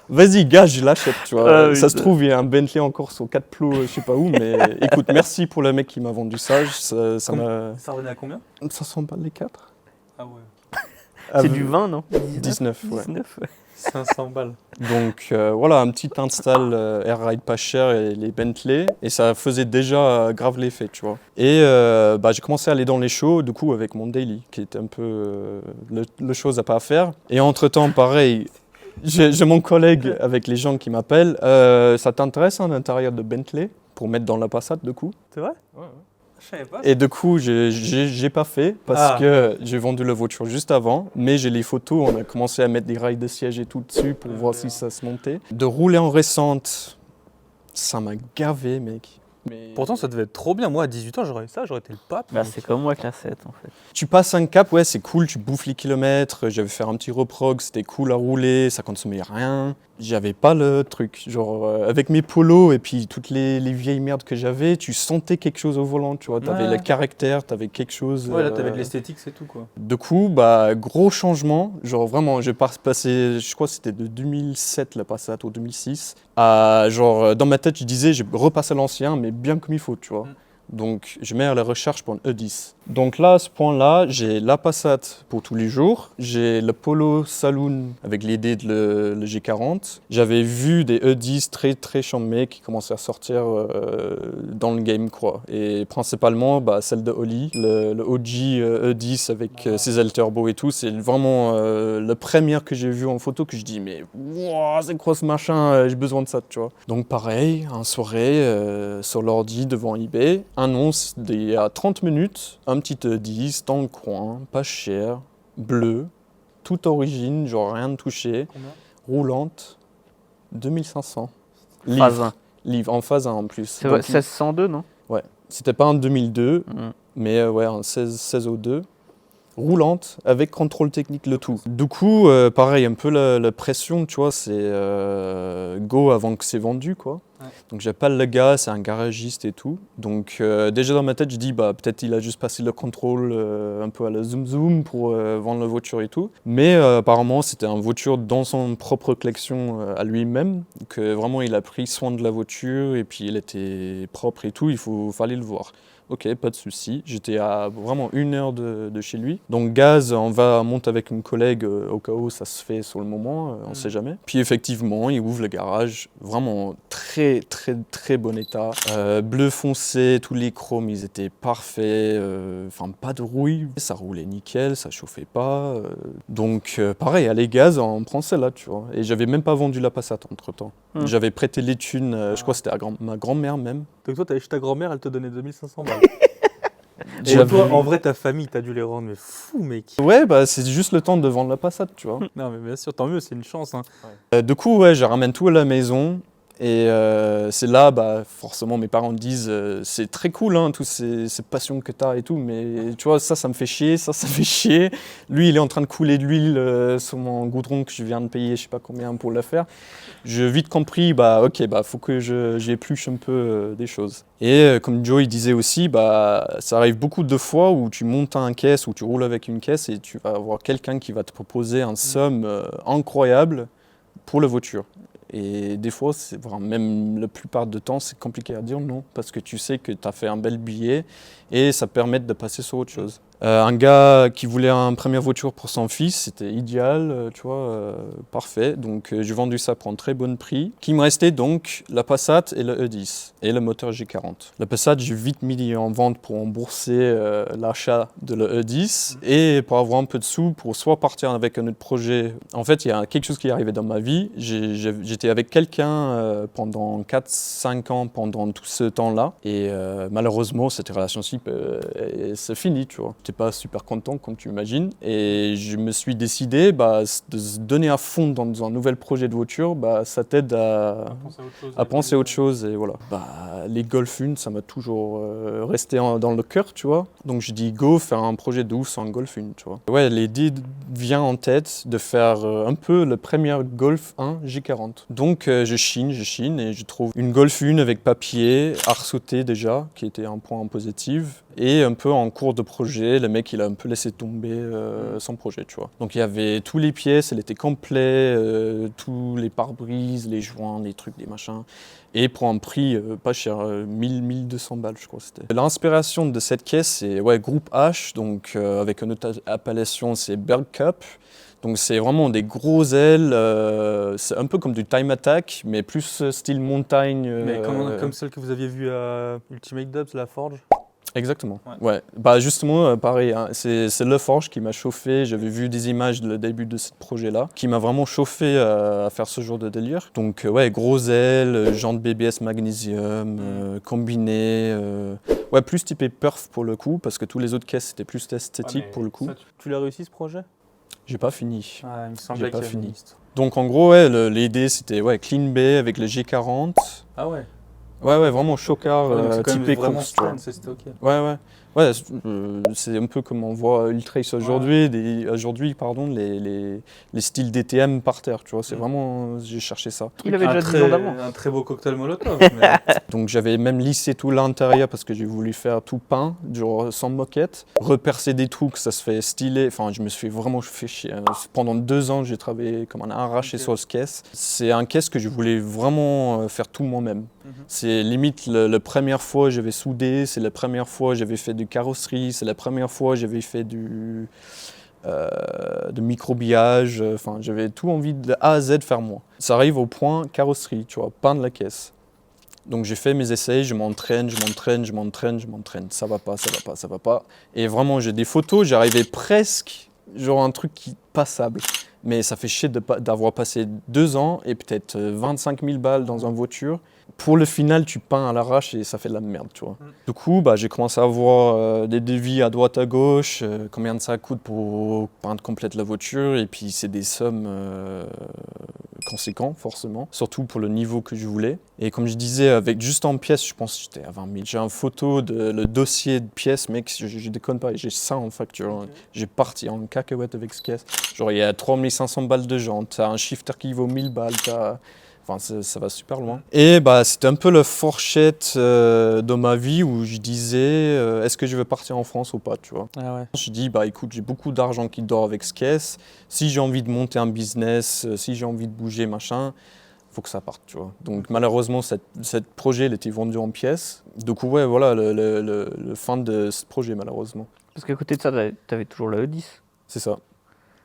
Vas-y, gars, je l'achète, tu vois. Ça se trouve, il y a un Bentley encore sur 4 plots, je sais pas où, mais écoute, merci pour le mec qui m'a vendu ça. Ça revenait à combien? 500 balles les 4. Ah ouais. C'est du 20, non? 19, ouais. 19, ouais. 500 balles. Donc voilà, un petit install Air Ride pas cher et les Bentley, et ça faisait déjà grave l'effet, tu vois. Et j'ai commencé à aller dans les shows, du coup, avec mon daily, qui était un peu le chose à pas faire. Et entre-temps, pareil, j'ai mon collègue avec les gens qui m'appellent. Ça t'intéresse un intérieur de Bentley pour mettre dans la Passat, du coup? C'est vrai? Ouais. Je savais pas. Et du coup, j'ai pas fait parce que j'ai vendu la voiture juste avant, mais j'ai les photos, on a commencé à mettre des rails de siège et tout dessus pour voir si ça se montait. De rouler en récente, ça m'a gavé, mec. Mais... Pourtant, ça devait être trop bien. Moi, à 18 ans, j'aurais été le pape. Bah, c'est comme moi avec la 7, en fait. Tu passes un cap, ouais, c'est cool, tu bouffes les kilomètres. J'avais fait un petit reprog, c'était cool à rouler, ça consommait rien. J'avais pas le truc. Genre, avec mes polos et puis toutes les vieilles merdes que j'avais, tu sentais quelque chose au volant, tu vois. T'avais le caractère, t'avais quelque chose. Ouais, là, t'avais de l'esthétique, c'est tout, quoi. Du coup, gros changement. Genre, vraiment, j'ai passé, je crois que c'était de 2007 la Passat au 2006. À, genre, dans ma tête, je disais, j'ai repassé l'ancien, mais bien comme il faut, tu vois. Donc, je mets à la recherche pour un E10. Donc là, à ce point-là, j'ai la Passat pour tous les jours. J'ai le Polo Saloon avec l'idée de le G40. J'avais vu des E10 très très chambés qui commençaient à sortir dans le game, quoi. Et principalement, celle de Oli, le OG E10 avec ses ailes turbo et tout. C'est vraiment la première que j'ai vue en photo que je dis, mais wow, c'est quoi ce machin, j'ai besoin de ça, tu vois. Donc pareil, un soirée sur l'ordi devant eBay, annonce il y a 30 minutes, un petit E10 dans le coin, pas cher, bleu, toute origine, genre rien de touché, roulante, 2500. Phase 1. Livre, en phase 1 en plus. C'est 1602, non? Ouais, c'était pas en 2002, mais ouais, en 1602. Roulante, avec contrôle technique, le tout. Du coup, pareil, un peu la pression, tu vois, c'est go avant que c'est vendu, quoi. Ouais. Donc j'appelle le gars, c'est un garagiste et tout. Donc déjà dans ma tête, je dis, peut-être il a juste passé le contrôle un peu à la zoom pour vendre la voiture et tout. Mais apparemment, c'était une voiture dans son propre collection à lui-même, que vraiment il a pris soin de la voiture et puis il était propre et tout, fallait le voir. Ok, pas de souci. J'étais à vraiment 1 heure de chez lui. Donc gaz, on monte avec une collègue au cas où ça se fait sur le moment, on sait jamais. Puis effectivement, il ouvre le garage, vraiment très très très bon état. Bleu foncé, tous les chromes, ils étaient parfaits. Pas de rouille, ça roulait nickel, ça chauffait pas. Donc pareil, allez gaz, on prend celle-là, tu vois. Et j'avais même pas vendu la Passat entre temps. J'avais prêté les thunes, je crois que c'était à ma grand-mère même. Donc toi, t'avais chez ta grand-mère, elle te donnait 2500 balles. Et toi, en vrai, ta famille, t'as dû les rendre mais fou, mec. Ouais, c'est juste le temps de vendre la Passat, tu vois. Non, mais bien sûr, tant mieux, c'est une chance. Hein. Ouais. Du coup, ouais, je ramène tout à la maison. Et c'est là, forcément, mes parents me disent c'est très cool, hein, toutes ces passions que tu as et tout, mais tu vois, ça me fait chier, ça fait chier. Lui, il est en train de couler de l'huile sur mon goudron que je viens de payer, je sais pas combien pour le faire. J'ai vite compris, faut que j'épluche un peu des choses. Et comme Joe il disait aussi, ça arrive beaucoup de fois où tu montes un caisse, ou tu roules avec une caisse et tu vas avoir quelqu'un qui va te proposer une somme incroyable pour la voiture. Et des fois, même la plupart du temps, c'est compliqué à dire non, parce que tu sais que tu as fait un bel billet et ça permet de passer sur autre chose. Un gars qui voulait une première voiture pour son fils, c'était idéal, tu vois, parfait. Donc j'ai vendu ça pour un très bon prix. Qui me restait donc la Passat et le E10 et le moteur G40. La Passat, j'ai vite mis en vente pour rembourser l'achat de le E10 et pour avoir un peu de sous pour soit partir avec un autre projet. En fait, il y a quelque chose qui est arrivé dans ma vie. J'étais avec quelqu'un pendant 4-5 ans pendant tout ce temps-là et malheureusement, cette relationship, c'est fini, tu vois. j'étais pas super content, comme tu imagines. Et je me suis décidé de se donner à fond dans un nouvel projet de voiture, ça t'aide à penser à autre chose. Et voilà. Les Golf 1, ça m'a toujours resté dans le cœur, tu vois. Donc je dis go, faire un projet de ouf sur un Golf 1, tu vois. Ouais, l'idée vient en tête de faire un peu le premier Golf 1 G40. Donc je chine et je trouve une Golf 1 avec papier, arsauté déjà, qui était un point positif. Et un peu en cours de projet, le mec il a un peu laissé tomber son projet, tu vois. Donc il y avait tous les pièces, elle était complète, tous les pare-brises, les joints, les trucs, les machins. Et pour un prix pas cher, 1200 balles je crois c'était. L'inspiration de cette caisse c'est Groupe H, donc avec une autre appellation c'est Berg Cup. Donc c'est vraiment des gros ailes, c'est un peu comme du Time Attack, mais plus style montagne. Mais comme celle que vous aviez vue à Ultimate Dubs, la Forge. Exactement. Ouais. Justement, pareil, hein, c'est le Forge qui m'a chauffé. J'avais vu des images le début de ce projet-là, qui m'a vraiment chauffé à faire ce genre de délire. Donc gros ailes, jantes BBS magnésium, combinées. Plus typé perf pour le coup, parce que tous les autres caisses c'était plus esthétique pour le coup. Ça, tu l'as réussi ce projet? J'ai pas fini. Il me semblait qu'il y avait une liste. Donc en gros, l'idée c'était clean bay avec le G40. Ah ouais. Ouais, vraiment chocard, typé course. C'est stocké. Ouais, c'est un peu comme on voit Ultrace aujourd'hui, les styles DTM par terre, tu vois, c'est vraiment, j'ai cherché ça. Il avait déjà 10 ans d'avant. Un très beau cocktail Molotov. Donc j'avais même lissé tout l'intérieur parce que j'ai voulu faire tout peint, genre sans moquette, repercer des trous que ça se fait stylé, enfin je me suis vraiment fait chier. Pendant 2 ans j'ai travaillé comme un arraché sur ce caisse. C'est un caisse que je voulais vraiment faire tout moi-même. C'est limite la première fois j'avais soudé, c'est la première fois j'avais fait du carrosserie, c'est la première fois j'avais fait de microbillage, enfin j'avais tout envie de A à Z faire moi. Ça arrive au point carrosserie, tu vois, peindre la caisse. Donc j'ai fait mes essais, je m'entraîne, ça va pas. Et vraiment j'ai des photos, j'arrivais presque, genre un truc passable. Mais ça fait chier d'avoir passé 2 ans et peut-être 25 000 balles dans une voiture. Pour le final, tu peins à l'arrache et ça fait de la merde, tu vois. Du coup, j'ai commencé à avoir des devis à droite à gauche, combien ça coûte pour peindre complète la voiture. Et puis c'est des sommes conséquentes, forcément, surtout pour le niveau que je voulais. Et comme je disais, avec juste en pièces, je pense que j'étais à 20 000. J'ai une photo le dossier de pièces, mec, je déconne pas, j'ai ça en facture. Okay. J'ai parti en cacahuète avec ce caisse. Genre, il y a 3500 balles de jantes, t'as un shifter qui vaut 1000 balles, Enfin, ça va super loin. Et c'était un peu la fourchette dans ma vie où je disais est-ce que je veux partir en France ou pas, tu vois. Ah ouais. Je dis écoute, j'ai beaucoup d'argent qui dort avec ce caisse. Si j'ai envie de monter un business, si j'ai envie de bouger, machin, faut que ça parte, tu vois. Donc malheureusement, cette projet, elle était vendue en pièces. Donc voilà le fin de ce projet, malheureusement. Parce qu'à côté de ça, t'avais toujours la E10. C'est ça.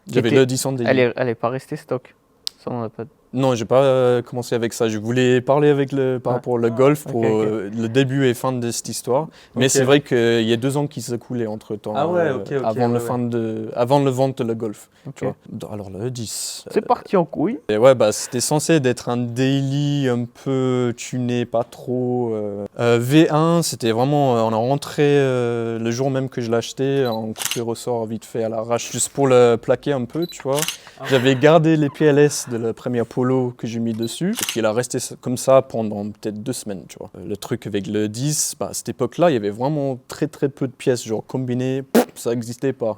J'avais la E10 en DI. Elle est pas restée stock. Ça, on n'a pas... Non, j'ai pas commencé avec ça. Je voulais parler par rapport au golf pour le début et fin de cette histoire. Mais c'est vrai qu'il y a 2 ans qui s'écoulaient entre temps. Ah ouais, avant le vente de le golf. Tu vois. Alors le 10. C'est parti en couille. Et c'était censé être un daily un peu tuné, pas trop. V1, c'était vraiment. On est rentré le jour même que je l'ai acheté, en coupé ressort vite fait à l'arrache, juste pour le plaquer un peu, tu vois. J'avais gardé les PLS de la première polo que j'ai mis dessus, et puis il a resté comme ça pendant peut-être 2 semaines, tu vois. Le truc avec le 10, à cette époque-là, il y avait vraiment très peu de pièces, genre combiné, ça n'existait pas.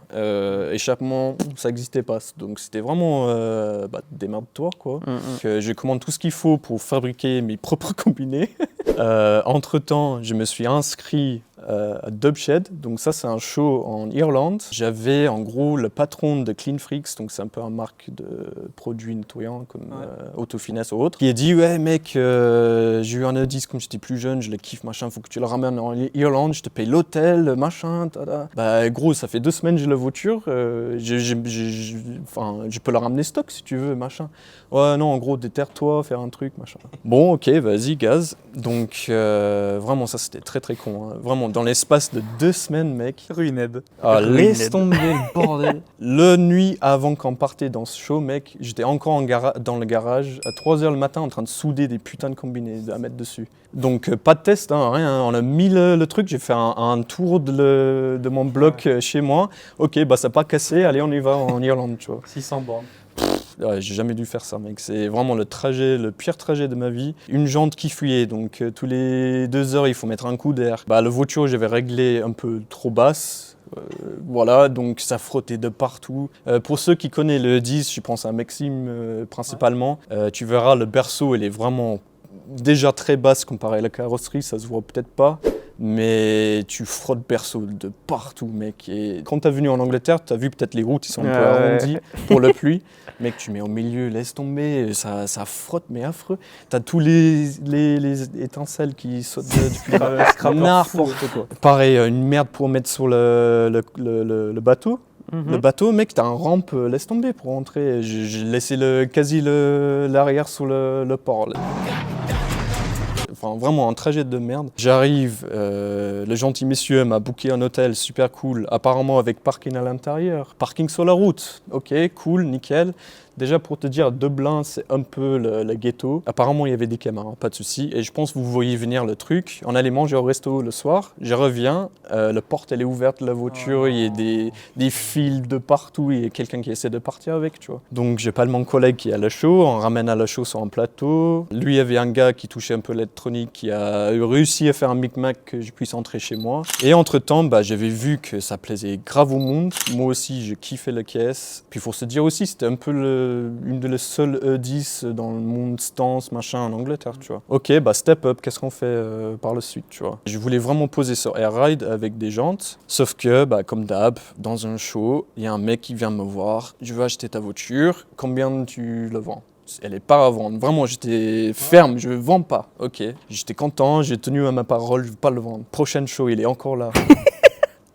Échappement, ça n'existait pas. Donc c'était vraiment démerde-toi, quoi. Donc, je commande tout ce qu'il faut pour fabriquer mes propres combinés. Entre-temps, je me suis inscrit à Dubshed, donc ça c'est un show en Irlande. J'avais en gros le patron de Clean Freaks, donc c'est un peu une marque de produits nettoyants comme Autofinesse ou autre, qui a dit ouais mec, j'ai eu un E10 comme j'étais plus jeune, je le kiffe machin, faut que tu le ramènes en Irlande, je te paye l'hôtel, machin, tada. Gros, ça fait 2 semaines que j'ai la voiture, je peux la ramener stock si tu veux, machin. Ouais non, en gros déterre-toi, faire un truc, machin. Bon ok, vas-y gaz. Donc vraiment ça c'était très très con. Hein. Vraiment dans l'espace de 2 semaines mec. Ruined. Ah, laisse tomber le bordel. Le nuit avant qu'on partait dans ce show mec, j'étais encore dans le garage à 3h le matin en train de souder des putains de combinés à mettre dessus. Donc pas de test, hein, rien. On a mis le truc, j'ai fait un tour de mon bloc chez moi. Ok, bah ça n'a pas cassé, allez on y va en Irlande, tu vois. 600 bornes. Ouais, j'ai jamais dû faire ça, mec. C'est vraiment le pire trajet de ma vie. Une jante qui fuyait, donc tous les 2 heures, il faut mettre un coup d'air. Bah, la voiture, j'avais réglé un peu trop basse. Voilà, donc ça frottait de partout. Pour ceux qui connaissent le 10, je pense à Maxime principalement, tu verras le berceau, il est vraiment déjà très basse comparé à la carrosserie, ça se voit peut-être pas. Mais tu frottes berceau de partout, mec. Et quand t'es venu en Angleterre, t'as vu peut-être les routes, ils sont un peu arrondies pour la pluie. Mec, tu mets au milieu, laisse tomber, ça frotte, mais affreux. T'as tous les étincelles qui sautent depuis n'importe quoi. Pareil, une merde pour mettre sur le bateau. Le bateau, mec, t'as un rampe, laisse tomber pour rentrer. J'ai laissé quasi l'arrière sur le port. Là. Enfin, vraiment un trajet de merde. J'arrive, le gentil monsieur m'a booké un hôtel super cool, apparemment avec parking à l'intérieur. Parking sur la route, ok, cool, nickel. Déjà pour te dire, Dublin c'est un peu le ghetto. Apparemment il y avait des caméras, pas de souci. Et je pense que vous voyez venir le truc. On allait manger au resto le soir, je reviens, la porte elle est ouverte de la voiture, il y a des fils de partout, il y a quelqu'un qui essaie de partir avec, tu vois. Donc j'ai pas mon collègue qui est à la show, on ramène à la show sur un plateau. Lui il y avait un gars qui touchait un peu l'électronique, qui a réussi à faire un micmac que je puisse entrer chez moi. Et entre temps, bah, j'avais vu que ça plaisait grave au monde. Moi aussi je kiffais la caisse. Puis faut se dire aussi, c'était un peu une des seules E10 dans le monde stance, machin, en Angleterre, tu vois. Ok, bah step up, qu'est-ce qu'on fait par la suite, tu vois. Je voulais vraiment poser sur Air Ride avec des jantes, sauf que, bah, comme d'hab, dans un show, il y a un mec qui vient me voir, je veux acheter ta voiture, combien tu la vends ? Elle est pas à vendre. Vraiment, j'étais ferme, je ne vends pas. Ok, j'étais content, j'ai tenu à ma parole, je ne veux pas le vendre. Prochaine show, il est encore là.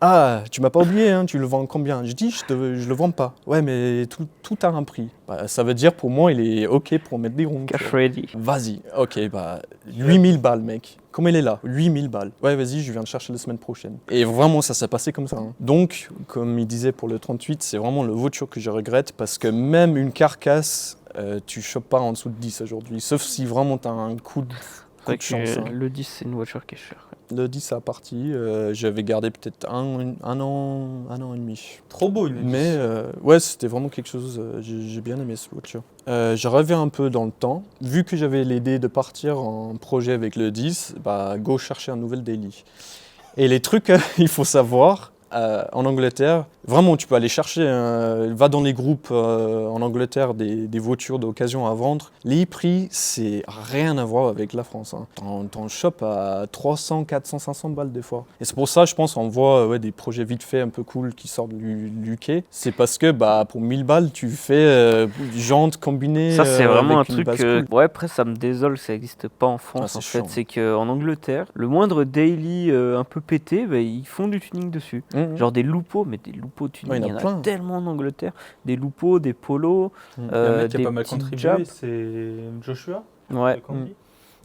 Ah, tu m'as pas oublié, hein, tu le vends combien ? Je dis, je le vends pas. Ouais, mais tout a un prix. Bah, ça veut dire pour moi, il est ok pour mettre des ronds. Cash ready. Vas-y, ok, bah 8000 balles, mec. Comme elle est là, 8000 balles. Ouais, vas-y, je viens te chercher la semaine prochaine. Et vraiment, ça s'est passé comme ça. Hein. Donc, comme il disait pour le 38, c'est vraiment la voiture que je regrette parce que même une carcasse, tu chopes pas en dessous de 10 aujourd'hui. Sauf si vraiment tu as un coup de chance. Hein. Le 10, c'est une voiture qui est chère. Le 10 à partie, j'avais gardé peut-être un an et demi. Trop beau une 10. Mais ouais, c'était vraiment quelque chose, j'ai bien aimé cette voiture. Je reviens un peu dans le temps. Vu que j'avais l'idée de partir en projet avec le 10, bah go chercher un nouvel daily. Et les trucs, il faut savoir, en Angleterre, vraiment tu peux aller chercher, va dans les groupes en Angleterre des voitures d'occasion à vendre. Les prix, c'est rien à voir avec la France. Hein. T'en chopes à 300, 400, 500 balles des fois. Et c'est pour ça, je pense, on voit des projets vite faits un peu cool qui sortent du UK. C'est parce que bah, pour 1000 balles, tu fais jantes combinées. Ça, c'est vraiment un truc cool. ouais, après, ça me désole, ça n'existe pas en France. En fait, chiant. C'est qu'en Angleterre, le moindre daily un peu pété, bah, ils font du tuning dessus. Genre des loupeaux, mais des loupeaux tuning, il y en a tellement en Angleterre. Des loupeaux, des polos, il y a un mec qui a des pas mal petits contribué, jabs. c'est Joshua. Ouais.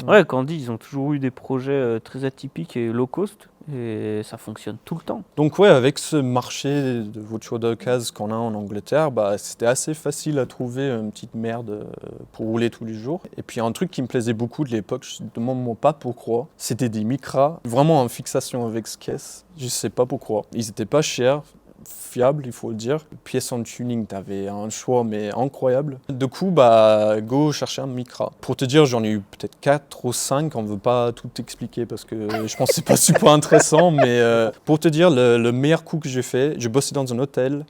Ouais, Candy, ils ont toujours eu des projets très atypiques et low cost, et ça fonctionne tout le temps. Donc ouais, avec ce marché de voitures d'occasion qu'on a en Angleterre, bah, c'était assez facile à trouver une petite merde pour rouler tous les jours. Et puis un truc qui me plaisait beaucoup de l'époque, je ne demande pas pourquoi, c'était des Micra, vraiment en fixation avec ce caisse. Je sais pas pourquoi. Ils étaient pas chers, fiable, il faut le dire. Pièces en tuning, t'avais un choix mais incroyable. Du coup, bah, go chercher un Micra. Pour te dire, j'en ai eu peut-être 4 ou 5, on ne veut pas tout expliquer parce que je pense que c'est pas super intéressant, mais pour te dire, le meilleur coup que j'ai fait, je bossais dans un hôtel.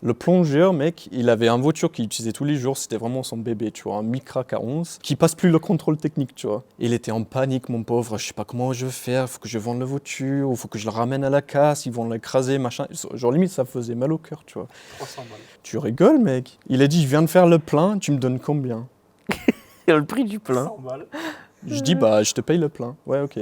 Le plongeur, mec, il avait une voiture qu'il utilisait tous les jours, c'était vraiment son bébé, tu vois, un Micra K11, qui passe plus le contrôle technique, tu vois. Il était en panique, mon pauvre, je sais pas comment je vais faire, faut que je vende la voiture, ou faut que je la ramène à la casse, ils vont l'écraser, machin. Genre limite, ça faisait mal au cœur, tu vois. 300 balles. Tu rigoles, mec. Il a dit, je viens de faire le plein, tu me donnes combien ? Et le prix du plein. 100 balles. Je dis, bah, je te paye le plein. Ouais, ok.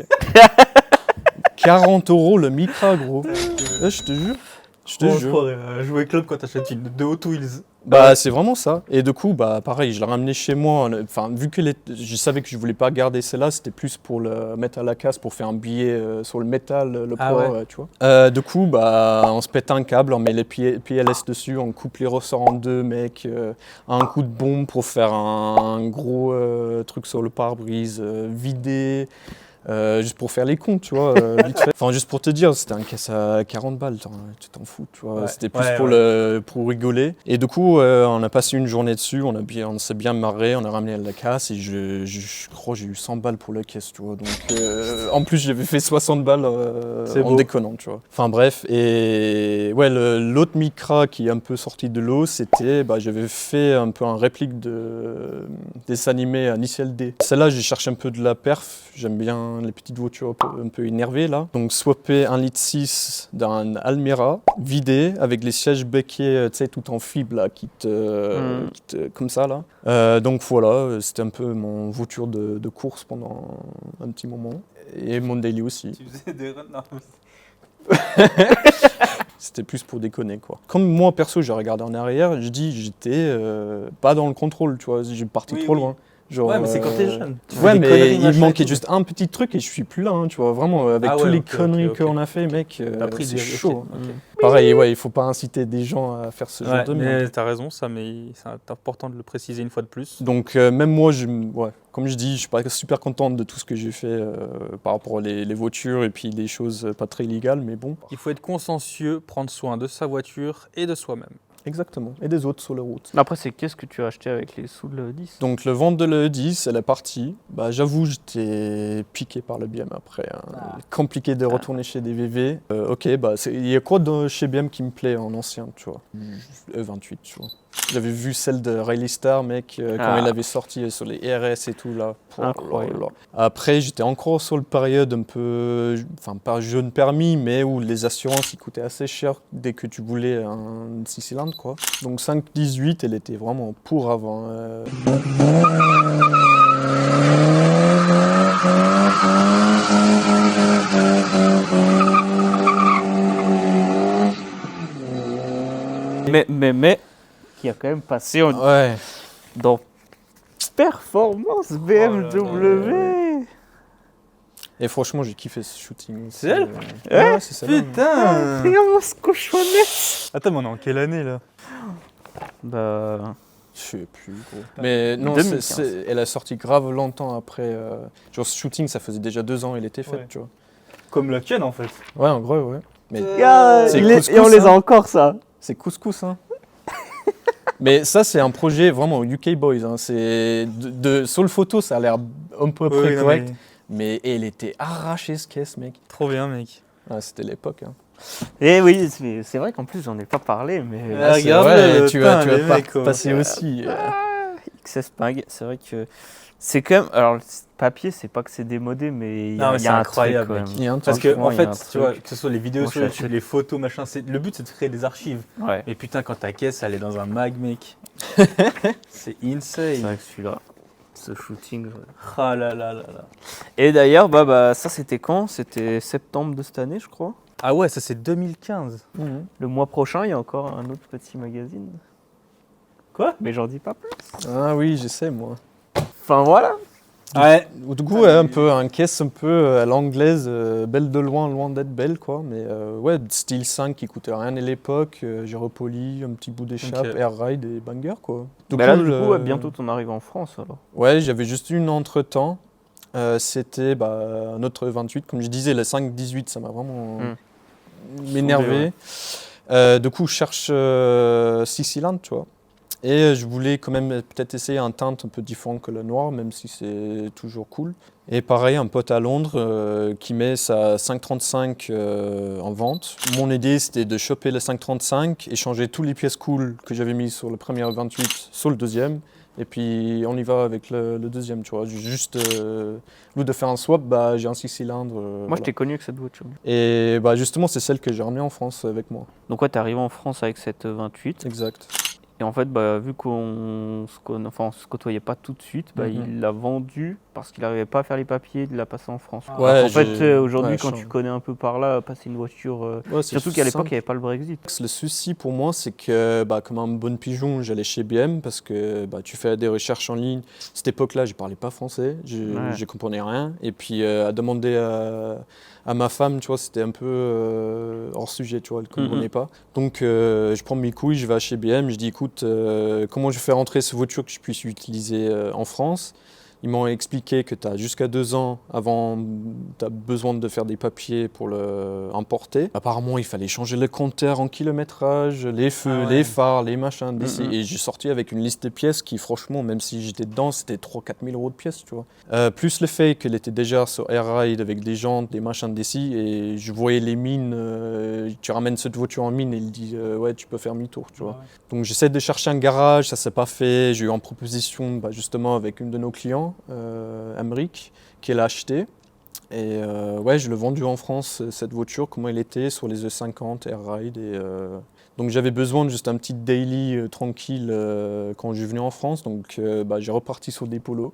40 € le Micra, gros. Je te jure. Je te jure. Jouer club quand t'achètes une de Hot Wheels. Bah, c'est vraiment ça. Et du coup, bah, pareil, je l'ai ramené chez moi. Enfin, vu que je savais que je voulais pas garder celle-là, c'était plus pour le mettre à la casse, pour faire un billet sur le métal, le Ah poids, ouais. tu vois. Du coup, bah, on se pète un câble, on met les PLS dessus, on coupe les ressorts en deux, mec, un coup de bombe pour faire un gros truc sur le pare-brise, vidé. Juste pour faire les comptes, tu vois, vite fait. Enfin, juste pour te dire, c'était un caisse à 40 balles, tu t'en fous, tu vois. Ouais. C'était plus Ouais, pour, ouais. pour rigoler. Et du coup, on a passé une journée dessus, on s'est bien marré, on a ramené à la casse et je crois que j'ai eu 100 balles pour la caisse, tu vois. Donc, en plus, j'avais fait 60 balles C'est en beau. déconnant, tu vois. Enfin, bref. Et ouais, l'autre Micra qui est un peu sorti de l'eau, c'était, bah, j'avais fait un peu un réplique des animés à Initial D. Celle-là, j'ai cherché un peu de la perf. J'aime bien les petites voitures un peu énervées là. Donc swapper 1,6 litre d'un Almera, vidé, avec les sièges becquets, tu sais, tout en fibre là, comme ça là. Donc voilà, c'était un peu mon voiture de course pendant un petit moment. Et mon daily aussi. Tu faisais des runs. Non. C'était plus pour déconner quoi. Comme moi perso, j'ai regardé en arrière, je dis j'étais pas dans le contrôle, tu vois, j'ai parti Oui, trop oui. loin. Genre, Ouais, mais c'est quand t'es jeune. Tu fais Ouais, des mais conneries, il machin manquait et tout. juste un petit truc et je suis plus là, hein, tu vois, vraiment, avec Ah toutes ouais, les ok, conneries ok. qu'on a fait, mec, T'as pris c'est des chaud. ok. Pareil, ouais, il faut pas inciter des gens à faire ce genre Ouais, de merde. mais t'as raison, ça, mais c'est important de le préciser une fois de plus. Donc même moi, ouais, comme je dis, je suis pas super contente de tout ce que j'ai fait par rapport aux les voitures et puis les choses pas très illégales, mais bon. Il faut être consciencieux, prendre soin de sa voiture et de soi-même. Exactement, et des autres sur la route. Après, c'est qu'est-ce que tu as acheté avec les sous de le 10? Donc le vente de l'E10, elle est partie. Bah, j'avoue, j'étais piqué par le BM après. Hein. Compliqué de retourner chez des VV. Ok, bah il y a quoi chez BM qui me plaît en ancien, tu vois. E28, tu vois. J'avais vu celle de Rally Star, mec, quand il avait sorti sur les RS et tout là. Incroyable. Après, j'étais encore sur le période un peu, enfin pas jeune permis, mais où les assurances ils coûtaient assez cher dès que tu voulais un 6 cylindres, quoi. Donc 5,18, elle était vraiment pour avant. Mais, qui a quand même passé Ouais. dans Performance BMW. Et franchement, j'ai kiffé ce shooting. C'est elle Ouais, c'est ça. Putain Regarde ce cochonnette. Attends, mais on est en quelle année là? Bah, Je sais plus, gros. Mais non, 2015. elle a sorti grave longtemps après. Genre, ce shooting, ça faisait déjà 2 ans, il était fait, Ouais. tu vois. Comme la tienne en fait. Ouais, en gros, ouais. Mais regarde, c'est et couscous, on les a hein. encore, ça. c'est couscous, hein. Mais ça, c'est un projet vraiment UK Boys. Hein. C'est sur le photo, ça a l'air un peu près Oui, non, correct. Mais elle était arrachée, ce caisse, mec. Trop bien, mec. Ah, c'était l'époque. Hein. Eh oui, c'est vrai qu'en plus, j'en ai pas parlé, mais Ah, c'est regarde, vrai, tu vas les mecs, quoi. passer aussi. XS Pag, c'est vrai que c'est quand même. Alors, le papier, c'est pas que c'est démodé, mais il y Non, a, mais il y c'est a un incroyable, truc quand mec. même. Il y a un Parce truc. que, Franchement, en il y a un fait, tu vois, truc. que ce soit les vidéos Moi, sur je YouTube, achète. les photos, machin, le but c'est de créer des archives. Ouais, Et putain, quand ta caisse elle est dans un mag, mec, c'est c'est insane. vrai que celui-là, ce shooting. Ah là là là là. Et d'ailleurs, bah, ça c'était quand? C'était septembre de cette année, je crois. Ah ouais, ça c'est 2015. Mhm. Le mois prochain, il y a encore un autre petit magazine. Quoi? Mais j'en dis pas plus. Ah oui, je sais, moi. Enfin voilà. Ouais. Du coup, ouais, un peu un caisse un peu à l'anglaise, belle de loin, loin d'être belle, quoi. Mais ouais, style 5 qui coûtait rien à l'époque, j'ai repoli, un petit bout d'échappe, Ok. air ride et banger, quoi. Mais là, cool, du coup, ouais, bientôt t'en arrives en France alors. Ouais, j'avais juste une entre-temps. C'était bah, un autre 28. Comme je disais, le 5-18, ça m'a vraiment m'énervé. Du coup, je cherche 6 cylindres, tu vois. Et je voulais quand même peut-être essayer un teinte un peu différent que le noir, même si c'est toujours cool. Et pareil, un pote à Londres qui met sa 535 en vente. Mon idée, c'était de choper le 535 et changer toutes les pièces cool que j'avais mises sur le premier 28 sur le deuxième. Et puis on y va avec le deuxième, tu vois. Juste, au lieu de faire un swap, bah, j'ai un 6 cylindres. Moi, je t'ai connu avec cette voiture. Et bah, justement, c'est celle que j'ai ramenée en France avec moi. Donc, ouais, t'es arrivé en France avec cette 28. Exact. Et en fait, vu qu'on se côtoyait pas tout de suite, il l'a vendu parce qu'il n'arrivait pas à faire les papiers, il l'a passé en France. Ouais, en fait, aujourd'hui, ouais, quand tu connais un peu par là, passer une voiture... Ouais, c'est surtout qu'à l'époque, simple. il n'y avait pas le Brexit. Le souci pour moi, c'est que comme un bon pigeon, j'allais chez IBM parce que tu fais des recherches en ligne. Cette époque-là, je parlais pas français, je comprenais rien. Et puis à demander à ma femme, tu vois, c'était un peu hors sujet, tu vois, elle ne comprenait pas. Donc je prends mes couilles, je vais chez IBM, je dis écoute, comment je fais rentrer cette voiture que je puisse utiliser en France? Ils m'ont expliqué que tu as jusqu'à 2 ans avant, tu as besoin de faire des papiers pour l'importer. Apparemment, il fallait changer le compteur en kilométrage, les feux, les phares, les machins. Et j'ai sorti avec une liste de pièces qui, franchement, même si j'étais dedans, c'était 3-4 000 euros de pièces, tu vois. Plus le fait qu'elle était déjà sur Air Ride avec des jantes, des machins d'ici, et je voyais les mines. Tu ramènes cette voiture en mine et il dit ouais, tu peux faire mi-tour, tu vois. Donc j'essaie de chercher un garage, ça s'est pas fait. J'ai eu en proposition justement avec une de nos clients. Amérique, qui l'a acheté. Et je l'ai vendu en France, cette voiture, comment elle était, sur les E50, Air Ride. Donc j'avais besoin de juste un petit daily tranquille quand je suis venu en France. Donc j'ai reparti sur des polos.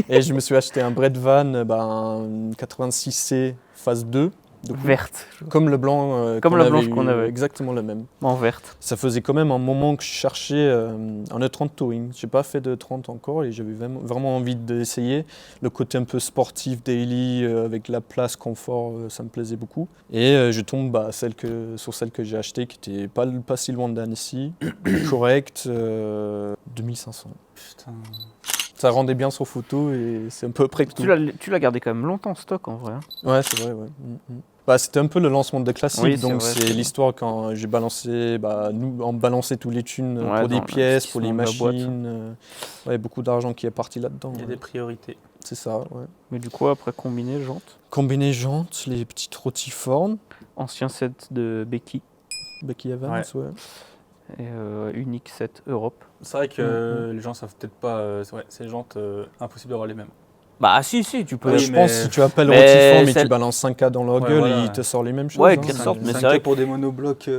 Et je me suis acheté un Bredvan, un 86C phase 2. Verte. Comme le blanc comme la blanche qu'on avait. Exactement le même. En verte. Ça faisait quand même un moment que je cherchais un E30 Touring. Je n'ai pas fait de E30 encore et j'avais vraiment envie d'essayer. Le côté un peu sportif, daily, avec la place, confort, ça me plaisait beaucoup. Et je tombe sur celle que j'ai achetée, qui n'était pas si loin d'Annecy, correct, 2500. Putain. Ça rendait bien sur photo et c'est un peu près que tout. Tu l'as gardé quand même longtemps en stock en vrai. Ouais, c'est vrai, ouais. C'était un peu le lancement de Classique, donc c'est l'histoire quand j'ai balancé, on balançait tous les thunes pour des pièces, pour les machines. Beaucoup d'argent qui est parti là-dedans. Il y a des priorités. C'est ça, ouais. Mais du coup, après, combiné jantes. Combiné jantes, les petites rotiformes. Ancien set de Becky. Becky Evans, ouais. Et unique set Europe. C'est vrai que les gens savent peut-être pas, ces jantes, impossible d'avoir les mêmes. Bah si, tu peux. Je pense que si tu appelles rotiforme et tu balances 5K dans leur gueule, il te sort les mêmes choses. Ouais, qu'ils ressortent, mais c'est vrai pour des monoblocs.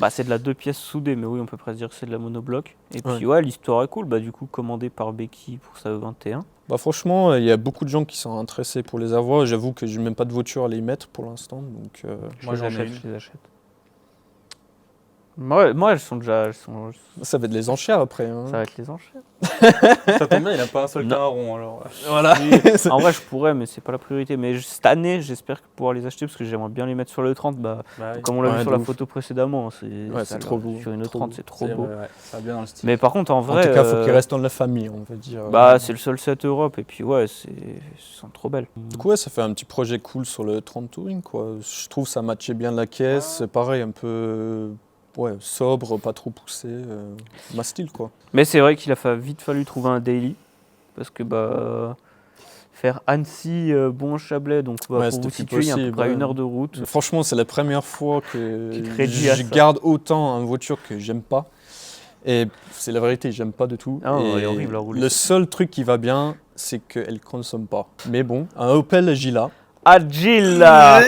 C'est de la 2 pièces soudées, mais oui, on peut presque dire que c'est de la monobloc. Et puis l'histoire est cool, du coup, commandé par Becky pour sa E21. Franchement, il y a beaucoup de gens qui sont intéressés pour les avoir. J'avoue que je n'ai même pas de voiture à les mettre pour l'instant. Donc, moi, je les achète. Moi, elles sont déjà... Ça va être les enchères après. Hein. Ça va être les enchères. Ça tombe bien, il n'a pas un seul cas rond alors. Voilà. En vrai, je pourrais, mais c'est pas la priorité. Mais cette année, j'espère pouvoir les acheter parce que j'aimerais bien les mettre sur le 30. Comme on l'a vu sur la photo précédemment. C'est trop beau. Sur une E30, c'est trop beau. Ça va bien dans le style. Mais par contre, en vrai. En tout cas, il faut qu'ils restent dans la famille, on va dire. C'est le seul set Europe. Et puis, elles sont trop belles. Du coup, ça fait un petit projet cool sur le 30 Touring, quoi. Je trouve que ça matchait bien la caisse. C'est pareil, un peu. Sobre, pas trop poussé, ma style quoi. Mais c'est vrai qu'il a vite fallu trouver un daily, parce que faire Annecy, Bon-Chablais, donc pour vous situer, il y a à peu près 1 heure de route. Franchement, c'est la première fois que je garde autant une voiture que j'aime pas. Et c'est la vérité, j'aime pas du tout. Elle est horrible à rouler. Le seul truc qui va bien, c'est qu'elle consomme pas. Mais bon, un Opel Agila. Agila.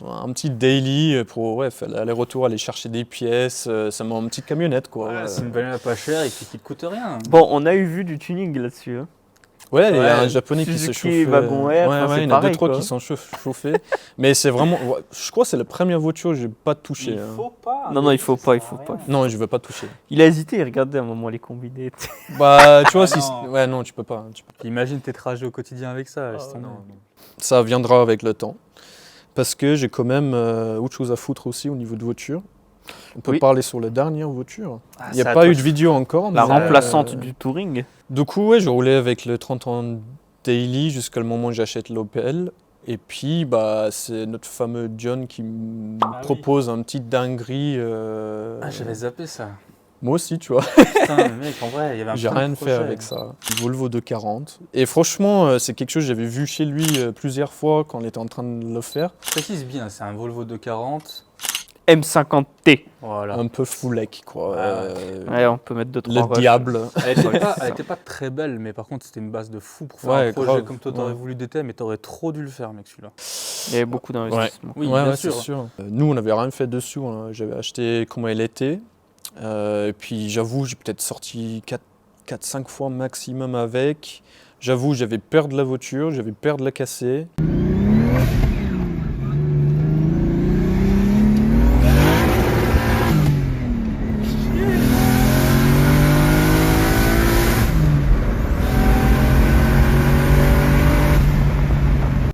Un petit daily pour aller-retour, aller chercher des pièces, ça m'a une petite camionnette quoi. C'est une bagnole pas chère et puis qui ne coûte rien. Bon, on a vu du tuning là-dessus. Hein. Ouais, il y a un japonais qui se chauffe. Wagon Air, il y en a 2-3 qui sont chauffés. Mais c'est vraiment. Je crois que c'est la première voiture que je n'ai pas touchée. Il faut pas. Non, il faut pas. Non, je ne veux pas toucher. Il a hésité, il regardait à un moment les combinés. Tu vois, si. Ouais, non, tu peux pas. Imagine tes trajets au quotidien avec ça. Non. Ça viendra avec le temps. Parce que j'ai quand même autre chose à foutre aussi au niveau de voiture. On peut parler sur la dernière voiture. Il n'y a pas eu de vidéo encore. La remplaçante du Touring. Du coup, je roulais avec le 30 ans daily jusqu'à le moment où j'achète l'Opel. Et puis, c'est notre fameux John qui me propose un petit dinguerie. J'avais zappé ça. Moi aussi, tu vois. Putain, mais mec, en vrai, il y avait un J'ai rien fait avec ça. Volvo 240. Et franchement, c'est quelque chose que j'avais vu chez lui plusieurs fois quand on était en train de le faire. Précise bien, c'est un Volvo 240. M50T. Voilà. Un peu foulec, quoi. On peut mettre 2-3 Le diable. Elle était pas très belle, mais par contre, c'était une base de fou pour faire un projet comme toi, t'aurais voulu DT, mais t'aurais trop dû le faire, mec, celui-là. Il y avait beaucoup d'investissements. Oui, bien sûr. C'est sûr. Nous, on n'avait rien fait dessus. J'avais acheté comment elle était. Et puis j'avoue, j'ai peut-être sorti 4-5 fois maximum avec. J'avoue, j'avais peur de la voiture, j'avais peur de la casser.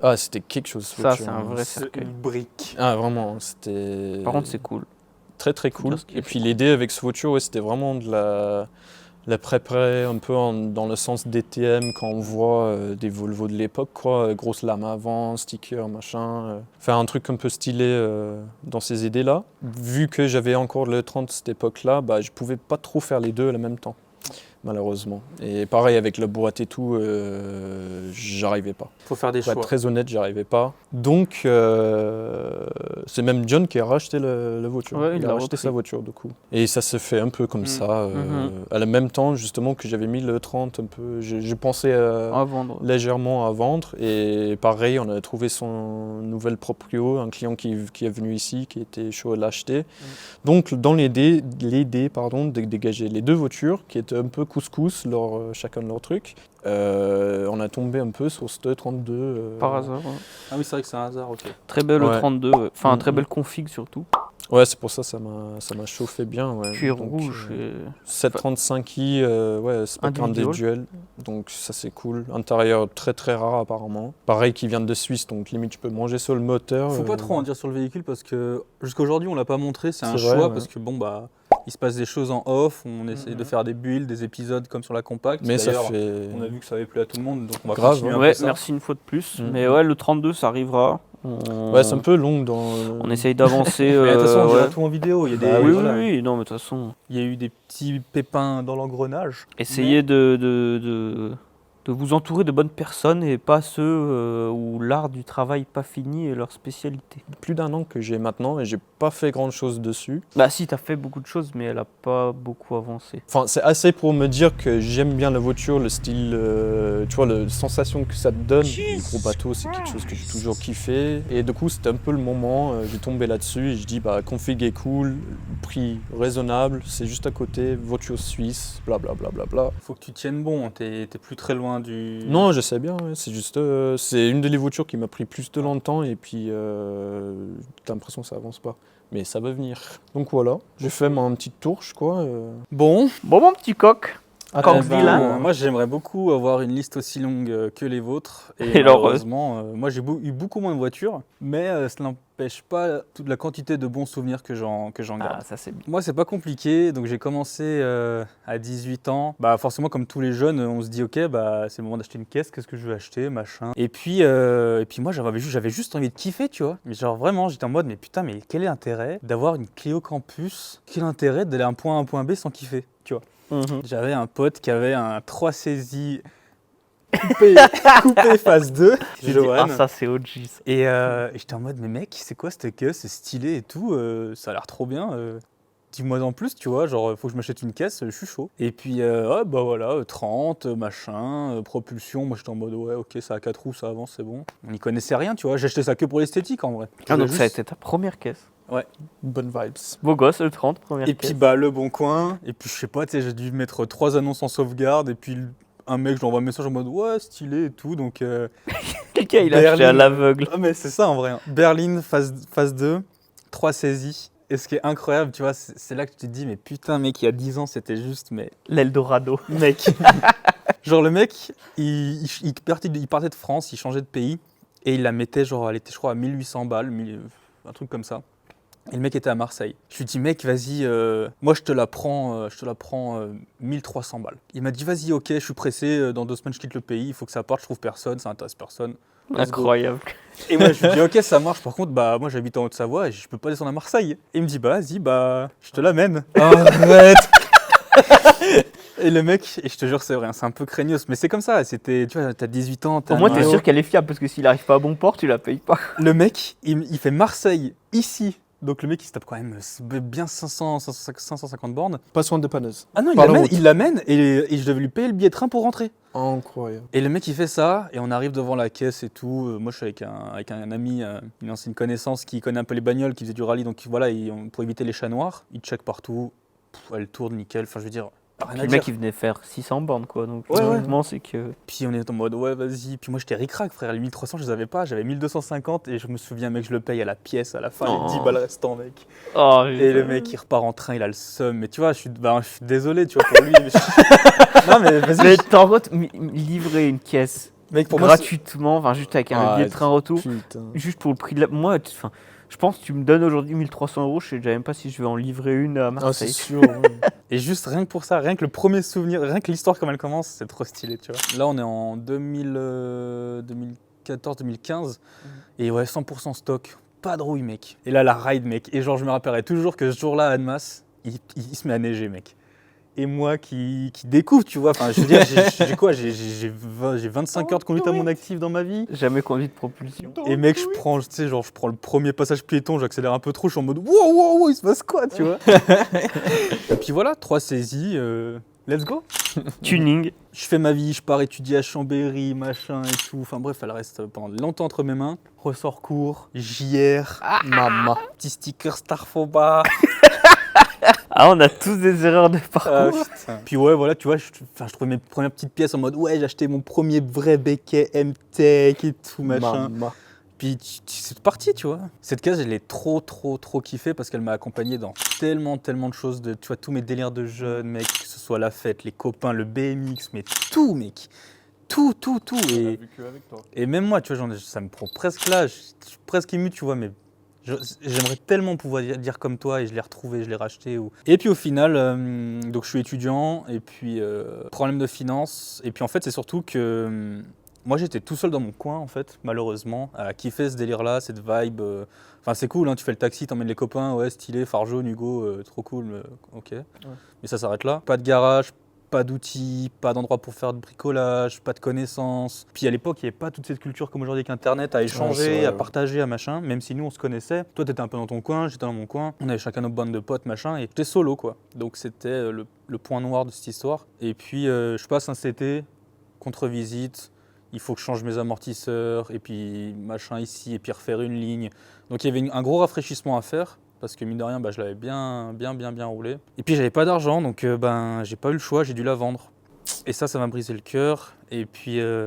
Ah, c'était quelque chose. cette Ça, voiture, c'est un hein. vrai C'est cercueil. une brique. Ah, vraiment, c'était. Par contre, c'est cool. très très cool. dire ce qu'il Et fait. puis l'idée avec cette voiture, ouais, c'était vraiment de la préparer un peu dans le sens DTM quand on voit des Volvo de l'époque, quoi, grosse lame avant, sticker, machin. Faire un truc un peu stylé dans ces idées-là. Vu que j'avais encore le 30 à cette époque-là, bah, je pouvais pas trop faire les deux en même temps, malheureusement. Et pareil avec la boîte et tout, j'arrivais pas. Faut faire des Pour être choix. très honnête, j'y arrivais pas. Donc, c'est même John qui a racheté la voiture. Ouais, il a l'a racheté repris. sa voiture, du coup. Et ça se fait un peu comme ça. Mhm. À la même temps, justement, que j'avais mis le 30 un peu. J'ai pensé À vendre. légèrement à vendre. Et pareil, on a trouvé son nouvel proprio, un client qui est venu ici, qui était chaud à l'acheter. Donc, dans l'idée de dégager les deux voitures, qui étaient un peu couscous, chacun de leur truc, on a tombé un peu sur ce 32. Par hasard. Ouais. Ah oui, c'est vrai que c'est un hasard, ok. Très belle Ouais. 32. Ouais. Enfin, très Mhm. belle config surtout. Ouais, c'est pour ça m'a chauffé bien. Ouais. Cuir Donc, rouge. 735i, ouais, spec Individual. individuel. Donc ça c'est cool. Intérieur très très rare apparemment. Pareil qui vient de Suisse, donc limite tu peux manger sur le moteur. Faut pas trop en dire sur le véhicule parce que jusqu'à aujourd'hui on l'a pas montré, c'est un C'est vrai, choix ouais. parce que bon bah il se passe des choses en off, on essaie de faire des builds, des épisodes comme sur la compacte. Mais ça D'ailleurs, fait. on a vu que ça avait plu à tout le monde donc on va Grave, continuer un Ouais, peu ça. merci une fois de plus. Mhm. Mais ouais, le 32, ça arrivera. Ouais, c'est un peu long dans. On essaye d'avancer. Mais de toute façon on ouais. dira tout en vidéo, il y a des Bah Oui, oui, voilà. oui, non, mais de toute façon, Il y a eu des petits pépins dans l'engrenage. essayez de vous entourer de bonnes personnes et pas ceux où l'art du travail pas fini est leur spécialité. Plus d'un an que j'ai maintenant et j'ai pas fait grand chose dessus. Bah si, t'as fait beaucoup de choses, mais elle a pas beaucoup avancé. Enfin, c'est assez pour me dire que j'aime bien la voiture, le style, tu vois, la sensation que ça te donne. Les gros bateaux, c'est quelque chose que j'ai toujours kiffé. Et du coup, c'était un peu le moment, j'ai tombé là-dessus et je dis, bah, config est cool, prix raisonnable, c'est juste à côté, voiture suisse, blablabla. Bla, bla, bla. Faut que tu tiennes bon, t'es plus très loin du... Non, je sais bien, ouais, c'est juste, c'est une des voitures qui m'a pris plus de longtemps et puis t'as l'impression que ça avance pas. Mais ça va venir. Donc voilà, j'ai fait ma petite tourche, quoi. Bon, Bon, mon petit coq. Coq eh ben, vilain. moi j'aimerais beaucoup avoir une liste aussi longue que les vôtres. Et Et alors, malheureusement, moi j'ai eu beaucoup moins de voitures, mais ça n'empêche pas toute la quantité de bons souvenirs que j'en garde. Ah, ça c'est bien. Moi c'est pas compliqué, donc j'ai commencé à 18 ans. Bah forcément comme tous les jeunes, on se dit ok bah c'est le moment d'acheter une caisse, qu'est-ce que je veux acheter, machin. Et puis moi j'avais juste envie de kiffer, tu vois. Mais genre vraiment j'étais en mode mais putain mais quel est l'intérêt d'avoir une Clio Campus? Quel intérêt d'aller d'un point A à un point B sans kiffer, tu vois. J'avais un pote qui avait un 3 saisies coupé phase 2. J'ai dit, Johan. ah, ça c'est OG. Ça. Et j'étais en mode, mais mec, c'est quoi cette caisse? C'est stylé et tout, ça a l'air trop bien. Dis-moi en plus, tu vois, genre, faut que je m'achète une caisse, je suis chaud. Et puis, bah voilà, 30, machin, propulsion. Moi, j'étais en mode, ouais, ok, ça a 4 roues, ça avance, c'est bon. On n'y connaissait rien, tu vois, j'ai acheté ça que pour l'esthétique en vrai. Ah, donc Juste- ça a été ta première caisse. Bonne vibes. Beau gosse, le 30, première Et caisse. puis, bah, le bon coin. Et puis, je sais pas, tu sais, j'ai dû mettre 3 annonces en sauvegarde. Et puis, un mec, je lui envoie un message en mode, ouais, stylé et tout. Donc, Quelqu'un il a acheté Berlin. à l'aveugle. Ah mais c'est ça en vrai. Berlin, phase 2, 3 saisies. Et ce qui est incroyable, tu vois, c'est là que tu te dis, mais putain mec, il y a 10 ans, c'était juste, mais L'Eldorado. mec. Genre le mec, il partait de France, il changeait de pays, et il la mettait, genre, elle était je crois à 1800 balles, un truc comme ça. Et le mec était à Marseille. Je lui dis, mec, vas-y, moi je te la prends 1300 balles. Il m'a dit, vas-y, ok, je suis pressé, dans 2 semaines je quitte le pays, il faut que ça parte, je trouve personne, ça intéresse personne. Let's go. Incroyable. Et moi je lui dis ok ça marche, par contre bah moi j'habite en Haute-Savoie et je peux pas descendre à Marseille. Et il me dit bah vas-y bah je te l'amène. Arrête. Et le mec, et je te jure c'est vrai, hein, c'est un peu craignos, mais c'est comme ça, c'était, tu vois, t'as 18 ans, t'as Au moins un t'es Néo. sûr qu'elle est fiable parce que s'il arrive pas à bon port, tu la payes pas. Le mec, il fait Marseille, ici. Donc le mec il se tape quand même bien 550 bornes. Pas soin de dépanneuse. Ah non, Par la route. il l'amène et je devais lui payer le billet de train pour rentrer. Incroyable. Et le mec il fait ça, et on arrive devant la caisse et tout. Moi je suis avec un ami, une ancienne connaissance qui connaît un peu les bagnoles, qui faisait du rallye, donc voilà, pour éviter les chats noirs, il check partout, elle tourne nickel. Enfin, je veux dire, rien à Le dire. mec, il venait faire 600 bornes, quoi. Donc, Ouais, ouais. logiquement, c'est que. Puis on est en mode, ouais, vas-y. Puis moi, j'étais ric-rac, frère. Les 1300, je les avais pas. J'avais 1250 et je me souviens, mec, je le paye à la pièce à la fin, Oh. les 10 balles restants, mec. Oh, Et le mec, il repart en train, il a le seum. Mais tu vois, je suis désolé, tu vois, pour lui. Non, mais vas-y. Mais t'en route, livrer une caisse Mec, pour moi, gratuitement, enfin, juste avec un Ah, billet de train retour, Putain. juste pour le prix de la. Moi, enfin, je pense que tu me donnes aujourd'hui 1300 €, je sais déjà même pas si je vais en livrer une à Ah, c'est Marseille. sûr. Ouais. Et juste rien que pour ça, rien que le premier souvenir, rien que l'histoire comme elle commence, c'est trop stylé, tu vois. Là, on est en 2014-2015, et ouais, 100% stock, pas de rouille, mec. Et là, la ride, mec. Et genre, je me rappellerai toujours que ce jour-là, à Annemasse, il se met à neiger, mec. Et moi qui découvre, tu vois, enfin, je veux dire, j'ai quoi, j'ai 25 heures de conduite à mon actif dans ma vie. Jamais conduit de propulsion. Et mec, je prends le premier passage piéton, j'accélère un peu trop, je suis en mode wow, wow, wow, il se passe quoi, tu vois. Et puis voilà, 3 saisies, let's go. Tuning. Je fais ma vie, je pars étudier à Chambéry, machin et tout. Enfin bref, elle reste pendant longtemps entre mes mains. Ressort court, JR, maman, petit sticker Starfoba. Ah, on a tous des erreurs de parcours. Puis ouais, voilà, tu vois, je trouvais mes premières petites pièces en mode ouais, j'ai acheté mon premier vrai béquet M-Tech et tout, machin. Maman. Puis c'est parti, tu vois. Cette case, je l'ai trop kiffé parce qu'elle m'a accompagné dans tellement de choses. Tu vois, tous mes délires de jeunes, mec, que ce soit la fête, les copains, le BMX, mais tout, mec. Tout. Et même moi, tu vois, ça me prend presque là. Je suis presque ému, tu vois, mais j'aimerais tellement pouvoir dire comme toi et je l'ai retrouvé, je l'ai racheté. Et puis au final, donc je suis étudiant et puis problème de finances. Et puis en fait, c'est surtout que moi j'étais tout seul dans mon coin en fait, malheureusement, à kiffer ce délire-là, cette vibe. Enfin c'est cool, hein, tu fais le taxi, t'emmènes les copains, ouais stylé, Farjo, Hugo, trop cool, ok. Mais ça s'arrête là. Pas de garage, pas d'outils, pas d'endroit pour faire de bricolage, pas de connaissances. Puis à l'époque, il n'y avait pas toute cette culture comme aujourd'hui avec Internet, à échanger, vrai, à partager, à machin, même si nous on se connaissait. Toi, t'étais un peu dans ton coin, j'étais dans mon coin, on avait chacun nos bandes de potes, machin, et j'étais solo, quoi. Donc c'était le point noir de cette histoire. Et puis je passe un CT, contre-visite, il faut que je change mes amortisseurs, et puis machin ici, et puis refaire une ligne. Donc il y avait un gros rafraîchissement à faire. Parce que mine de rien, je l'avais bien roulé. Et puis j'avais pas d'argent, donc j'ai pas eu le choix, j'ai dû la vendre. Et ça m'a brisé le cœur. Et puis je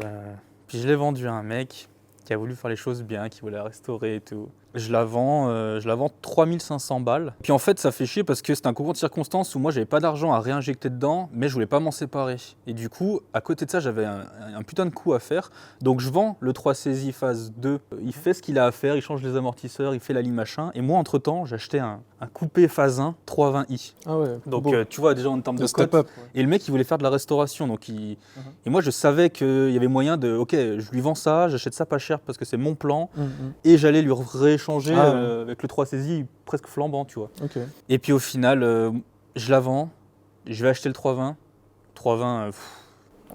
l'ai vendu à un mec qui a voulu faire les choses bien, qui voulait la restaurer et tout. Je la vends 3500 balles. Puis en fait, ça fait chier parce que c'est un concours de circonstances où moi, j'avais pas d'argent à réinjecter dedans, mais je voulais pas m'en séparer. Et du coup, à côté de ça, j'avais un putain de coup à faire. Donc je vends le 3 saisie phase 2. Il fait ce qu'il a à faire, il change les amortisseurs, il fait la ligne machin. Et moi, entre-temps, j'ai acheté un coupé phase 1 320i. Ah ouais. Donc tu vois, déjà en termes de step cote. up. Et le mec, il voulait faire de la restauration. Donc et moi, je savais qu'il y avait moyen de, ok, je lui vends ça, j'achète ça pas cher parce que c'est mon plan. Et j'allais lui rééchanger avec le 3 saisie presque flambant, tu vois. Ok. Et puis au final, je la vends, je vais acheter le 320. 320,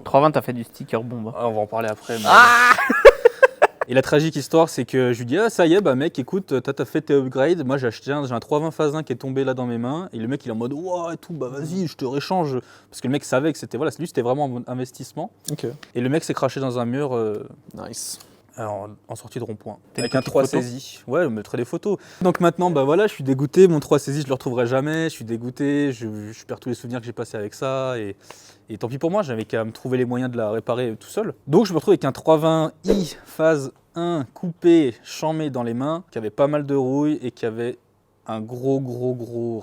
320, t'as fait du sticker bombe. on va en parler après. Mais... Et la tragique histoire, c'est que je lui dis, ah ça y est, mec, écoute, t'as fait tes upgrades, moi j'ai un 320 phase 1 qui est tombé là dans mes mains, et le mec il est en mode, ouah et tout, vas-y, je te réchange. Parce que le mec savait que c'était vraiment un investissement. Ok. Et le mec s'est craché dans un mur Nice. en sortie de rond-point. T'as Avec une un petite 3 photo saisie. Ouais, je mettrai des photos. Donc maintenant, je suis dégoûté. Mon 3 saisie, je le retrouverai jamais. Je suis dégoûté. Je perds tous les souvenirs que j'ai passés avec ça. Et tant pis pour moi, j'avais qu'à me trouver les moyens de la réparer tout seul. Donc je me retrouve avec un 320i phase 1 coupé, chamé dans les mains, qui avait pas mal de rouille et qui avait un gros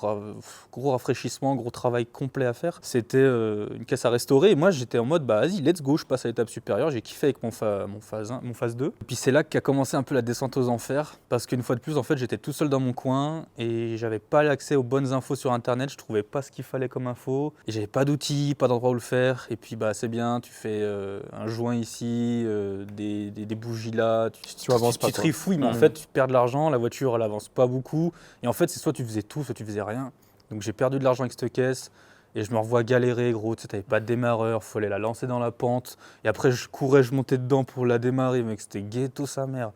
rafraîchissement, gros travail complet à faire. C'était une caisse à restaurer et moi j'étais en mode vas-y let's go, je passe à l'étape supérieure, j'ai kiffé avec mon phase 2. Et puis c'est là qu'a commencé un peu la descente aux enfers parce qu'une fois de plus en fait j'étais tout seul dans mon coin et j'avais pas l'accès aux bonnes infos sur internet, je trouvais pas ce qu'il fallait comme info et j'avais pas d'outils, pas d'endroit où le faire et puis c'est bien, tu fais un joint ici, des bougies là, Tu avances pas, tu toi. trifouilles mais en fait tu perds de l'argent, la voiture elle avance pas beaucoup et en fait c'est soit tu faisais tout, soit tu faisais rien. Donc j'ai perdu de l'argent avec cette caisse et je me revois galérer gros, tu sais, t'avais pas de démarreur, fallait la lancer dans la pente et après je courais, je montais dedans pour la démarrer, mec c'était ghetto sa mère.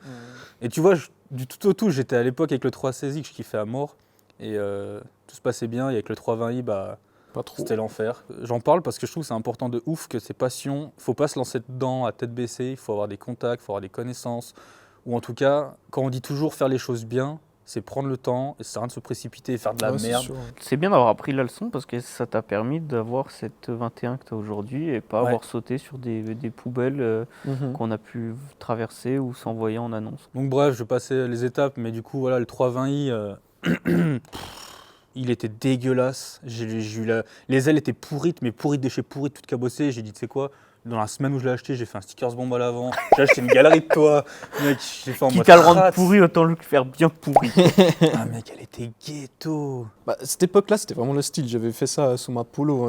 Et tu vois, du tout au tout, j'étais à l'époque avec le 3 saisie que je kiffais à mort et tout se passait bien et avec le 320i Pas trop. c'était l'enfer. J'en parle parce que je trouve que c'est important de ouf que ces passions, faut pas se lancer dedans à tête baissée, il faut avoir des contacts, il faut avoir des connaissances ou en tout cas, quand on dit toujours faire les choses bien, c'est prendre le temps et ça sert à rien de se précipiter et faire de la Ouais, c'est merde. sûr. C'est bien d'avoir appris la leçon parce que ça t'a permis d'avoir cette 21 que tu as aujourd'hui et pas Ouais. avoir sauté sur des poubelles Mhm. qu'on a pu traverser ou s'envoyer en annonce. Donc bref, je passais les étapes, mais du coup, voilà, le 320i, il était dégueulasse. J'ai eu les ailes étaient pourrites, mais pourrites de chez pourrites, toutes cabossées. J'ai dit, tu sais quoi, dans la semaine où je l'ai acheté, j'ai fait un stickers bombe à l'avant. J'ai acheté une galerie de toit. Mec, j'ai fait en mode Quitte à le rendre rats. pourri, autant le faire bien pourri. Ah mec, elle était ghetto. Bah, cette époque-là, c'était vraiment le style. J'avais fait ça sous ma polo,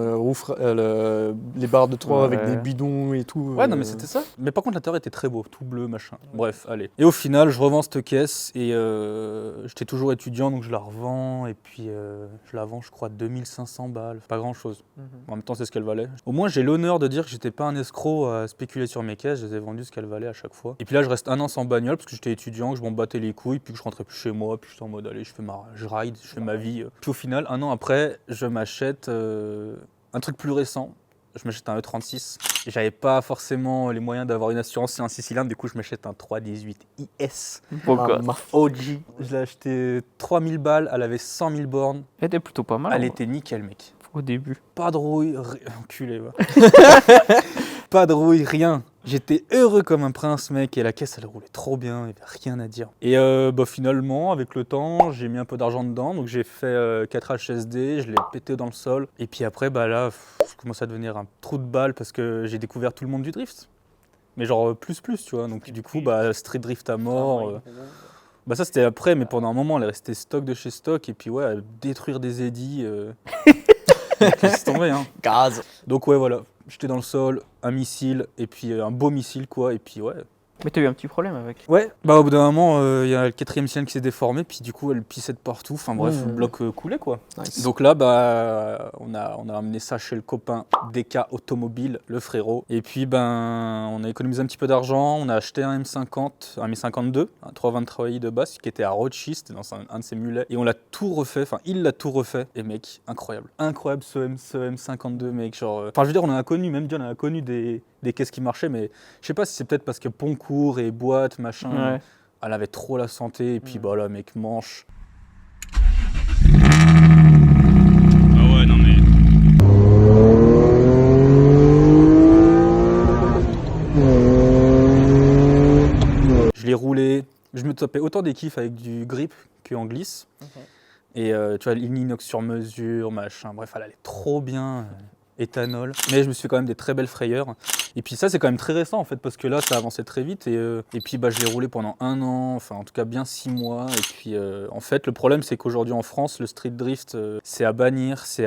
les barres de 3 avec Ouais. des bidons et tout. Ouais, non, mais c'était ça. Mais par contre, l'intérieur était très beau, tout bleu, machin. Bref, allez. Et au final, je revends cette caisse et j'étais toujours étudiant, donc je la revends. Et puis, je la vends, je crois, 2500 balles. Pas grand chose. En même temps, c'est ce qu'elle valait. Au moins, j'ai l'honneur de dire que j'étais pas un escroc à spéculer sur mes caisses. Je les ai vendues ce qu'elles valaient à chaque fois. Et puis là, je reste un an sans bagnole parce que j'étais étudiant, que je m'en battais les couilles, puis que je rentrais plus chez moi. Puis j'étais en mode, allez, je ride, je fais ma vie. Puis au final, un an après, je m'achète un truc plus récent. Je m'achète un E36. J'avais pas forcément les moyens d'avoir une assurance sur un 6 cylindres, du coup je m'achète un 318 IS Pourquoi OG. Je l'ai acheté 3000 balles, elle avait 100 000 bornes. Elle était plutôt pas mal Elle hein, était nickel, mec. au début. Pas de rouille, enculé, va. Pas de rouille, rien. J'étais heureux comme un prince, mec, et la caisse elle roulait trop bien, il n'y avait rien à dire. Et finalement, avec le temps, j'ai mis un peu d'argent dedans, donc j'ai fait 4 HSD, je l'ai pété dans le sol. Et puis après, là, je commence à devenir un trou de balle parce que j'ai découvert tout le monde du drift. Mais genre plus, tu vois. Donc du coup, street drift à mort. Ça c'était après, mais pendant un moment, elle est restée stock de chez stock, et puis ouais, détruire des édits. Laisse tomber, hein. Gaz. Donc ouais, voilà, j'étais dans le sol, un missile, et puis un beau missile, quoi, et puis ouais. Mais t'as eu un petit problème avec. Ouais, au bout d'un moment, il y a le 4e cylindre qui s'est déformé, puis du coup, elle pissait de partout, enfin bref, le bloc coulait, quoi. Nice. Donc là, on a amené ça chez le copain DK Automobile, le frérot, et puis on a économisé un petit peu d'argent, on a acheté un M50, un M52, un 323i de base, qui était à Rochist, dans un de ses mulets, et on l'a tout refait, enfin il l'a tout refait, et mec, incroyable ce M52, mec, genre... Enfin je veux dire, on en a connu, même Dieu, on en a connu des caisses qui marchaient, mais je sais pas si c'est peut-être parce que Poncourt et boîte, machin, Ouais. elle avait trop la santé, et puis là, mec, manche. Ah ouais, non mais. Je l'ai roulé, je me tapais autant des kiffs avec du grip qu'en glisse. Et tu vois, l'inox sur mesure, machin, bref, elle allait trop bien, éthanol. Mais je me suis fait quand même des très belles frayeurs. Et puis ça, c'est quand même très récent en fait, parce que là, ça avançait très vite. Et puis je l'ai roulé pendant 1 an, enfin en tout cas bien 6 mois. Et puis en fait, le problème, c'est qu'aujourd'hui en France, le street drift, c'est à bannir, c'est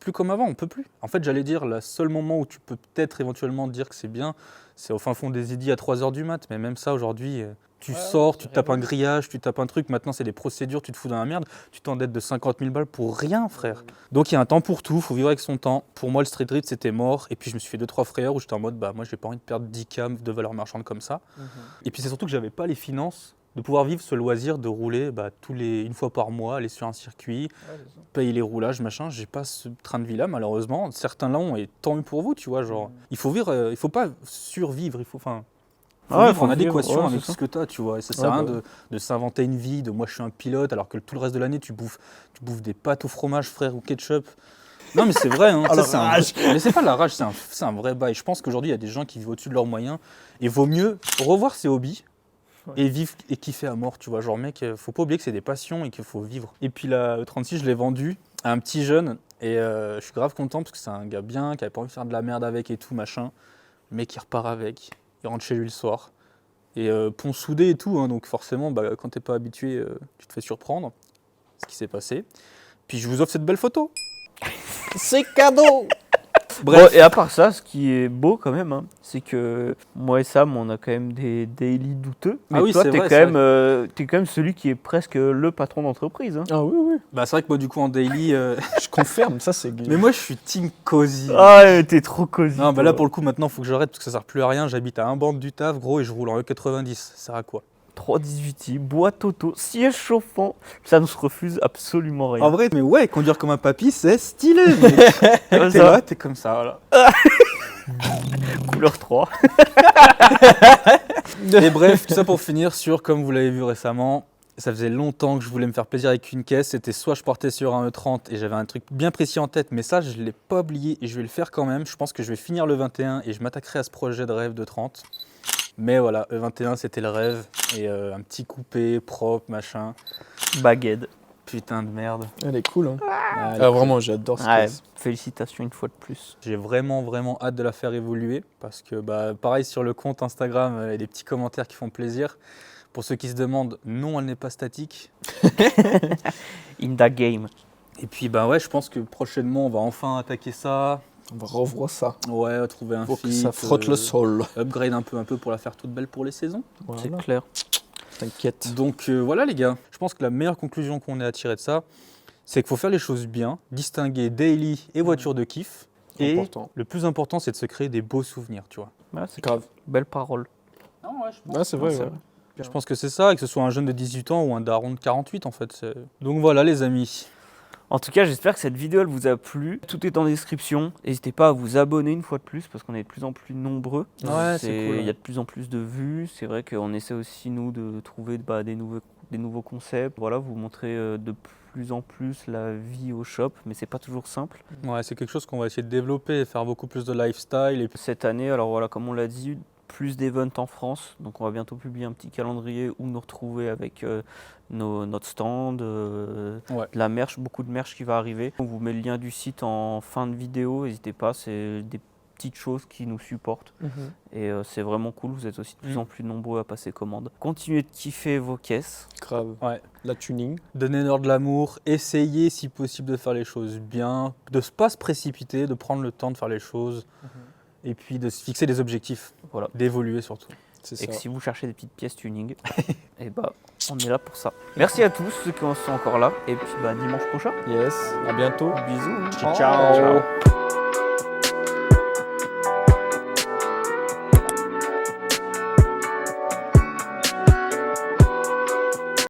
plus comme avant, on peut plus. En fait, j'allais dire, le seul moment où tu peux peut-être éventuellement dire que c'est bien, c'est au fin fond des idis à 3h du mat. Mais même ça, aujourd'hui... Tu sors, tu te tapes un grillage, tu tapes un truc, maintenant c'est des procédures, tu te fous dans la merde, tu t'endettes de 50 000 balles pour rien, frère. Donc il y a un temps pour tout, faut vivre avec son temps. Pour moi, le street drift c'était mort, et puis je me suis fait 2-3 frayeurs où j'étais en mode, moi j'ai pas envie de perdre 10 cam de valeur marchande comme ça. Et puis c'est surtout que j'avais pas les finances de pouvoir vivre ce loisir de rouler une fois par mois, aller sur un circuit, payer les roulages, machin. J'ai pas ce train de vie là, malheureusement. Certains là ont, et tant mieux pour vous, tu vois, genre, il faut vivre, il faut pas survivre, il faut, vivre en adéquation avec ce que tu as, tu vois. Et ça sert à rien de s'inventer une vie, de moi je suis un pilote, alors que tout le reste de l'année tu bouffes des pâtes au fromage, frère, ou ketchup. Non mais c'est vrai, hein. Mais c'est pas la rage, c'est un vrai bail. Je pense qu'aujourd'hui il y a des gens qui vivent au-dessus de leurs moyens, et vaut mieux revoir ses hobbies et vivre et kiffer à mort, tu vois. Genre mec, faut pas oublier que c'est des passions et qu'il faut vivre. Et puis la E36, je l'ai vendue à un petit jeune, et je suis grave content parce que c'est un gars bien, qui avait pas envie de faire de la merde avec et tout, machin. Le mec il repart avec. Il rentre chez lui le soir. Et pont soudé et tout, hein, donc forcément, quand t'es pas habitué, tu te fais surprendre. Ce qui s'est passé. Puis je vous offre cette belle photo. C'est cadeau. Bref. Bon, et à part ça, ce qui est beau quand même, hein, c'est que moi et Sam, on a quand même des daily douteux. Mais oui, toi, c'est t'es vrai, quand même celui qui est presque le patron d'entreprise. Hein. Ah oui. C'est vrai que moi, du coup, en daily. Je confirme, ça c'est... Mais moi, je suis team cosy. Ah, t'es trop cosy. Non, toi. là, pour le coup, maintenant, il faut que j'arrête parce que ça sert plus à rien. J'habite à un banc du taf, gros, et je roule en E90. Ça sert à quoi? 318i, boîte auto, siège chauffant, ça ne se refuse absolument rien. En vrai, mais ouais, conduire comme un papy, c'est stylé. Mec. Comme T'es ça. là, t'es comme ça, voilà. Couleur 3. Et bref, tout ça pour finir sur, comme vous l'avez vu récemment, Ça faisait longtemps que je voulais me faire plaisir avec une caisse. C'était soit je partais sur un E30 et j'avais un truc bien précis en tête, mais ça, je ne l'ai pas oublié et je vais le faire quand même. Je pense que je vais finir le 21 et je m'attaquerai à ce projet de rêve de 30. Mais voilà, E21, c'était le rêve. Et un petit coupé, propre, machin. Baguette. Putain de merde. Elle est cool, hein. Ah, Ah, vraiment, j'adore ce Ouais, caisse. félicitations une fois de plus. J'ai vraiment hâte de la faire évoluer parce que bah, pareil sur le compte Instagram, il y a des petits commentaires qui font plaisir. Pour ceux qui se demandent, non, elle n'est pas statique. In the game. Et puis bah ouais, je pense que prochainement on va enfin attaquer ça. On va revoir ça. Ouais, trouver un Faut que fit, ça frotte le sol. upgrade un peu pour la faire toute belle pour les saisons. Voilà. C'est clair. T'inquiète. Donc voilà les gars, je pense que la meilleure conclusion qu'on ait à tirer de ça, c'est qu'il faut faire les choses bien, distinguer daily et voiture de kiff. Et Important. le plus important, c'est de se créer des beaux souvenirs, tu vois. Ouais, c'est Grave. belle parole. Ah, c'est vrai, c'est ouais. vrai. Je pense que c'est ça, que ce soit un jeune de 18 ans ou un daron de 48 en fait. Donc voilà les amis. En tout cas, j'espère que cette vidéo elle vous a plu. Tout est en description. N'hésitez pas à vous abonner une fois de plus parce qu'on est de plus en plus nombreux. Ouais, c'est cool. Il y a de plus en plus de vues. C'est vrai qu'on essaie aussi nous de trouver des nouveaux concepts. Voilà, vous montrer de plus en plus la vie au shop, mais c'est pas toujours simple. Ouais, c'est quelque chose qu'on va essayer de développer, faire beaucoup plus de lifestyle. Et puis... Cette année, alors voilà, comme on l'a dit, plus d'events en France. Donc on va bientôt publier un petit calendrier où nous retrouver avec notre stand, de la merch, beaucoup de merch qui va arriver. On vous met le lien du site en fin de vidéo, n'hésitez pas, c'est des petites choses qui nous supportent. Et c'est vraiment cool, vous êtes aussi de plus en plus nombreux à passer commande. Continuez de kiffer vos caisses. Grave. Ouais. La tuning. Donnez-leur de l'amour, essayez si possible de faire les choses bien, de ne pas se précipiter, de prendre le temps de faire les choses. Et puis de se fixer des objectifs, Voilà. d'évoluer surtout. C'est Et ça. que si vous cherchez des petites pièces tuning, et bah on est là pour ça. Merci à tous ceux qui sont encore là. Et puis bah dimanche prochain. Yes. À bientôt. Bisous. Ciao.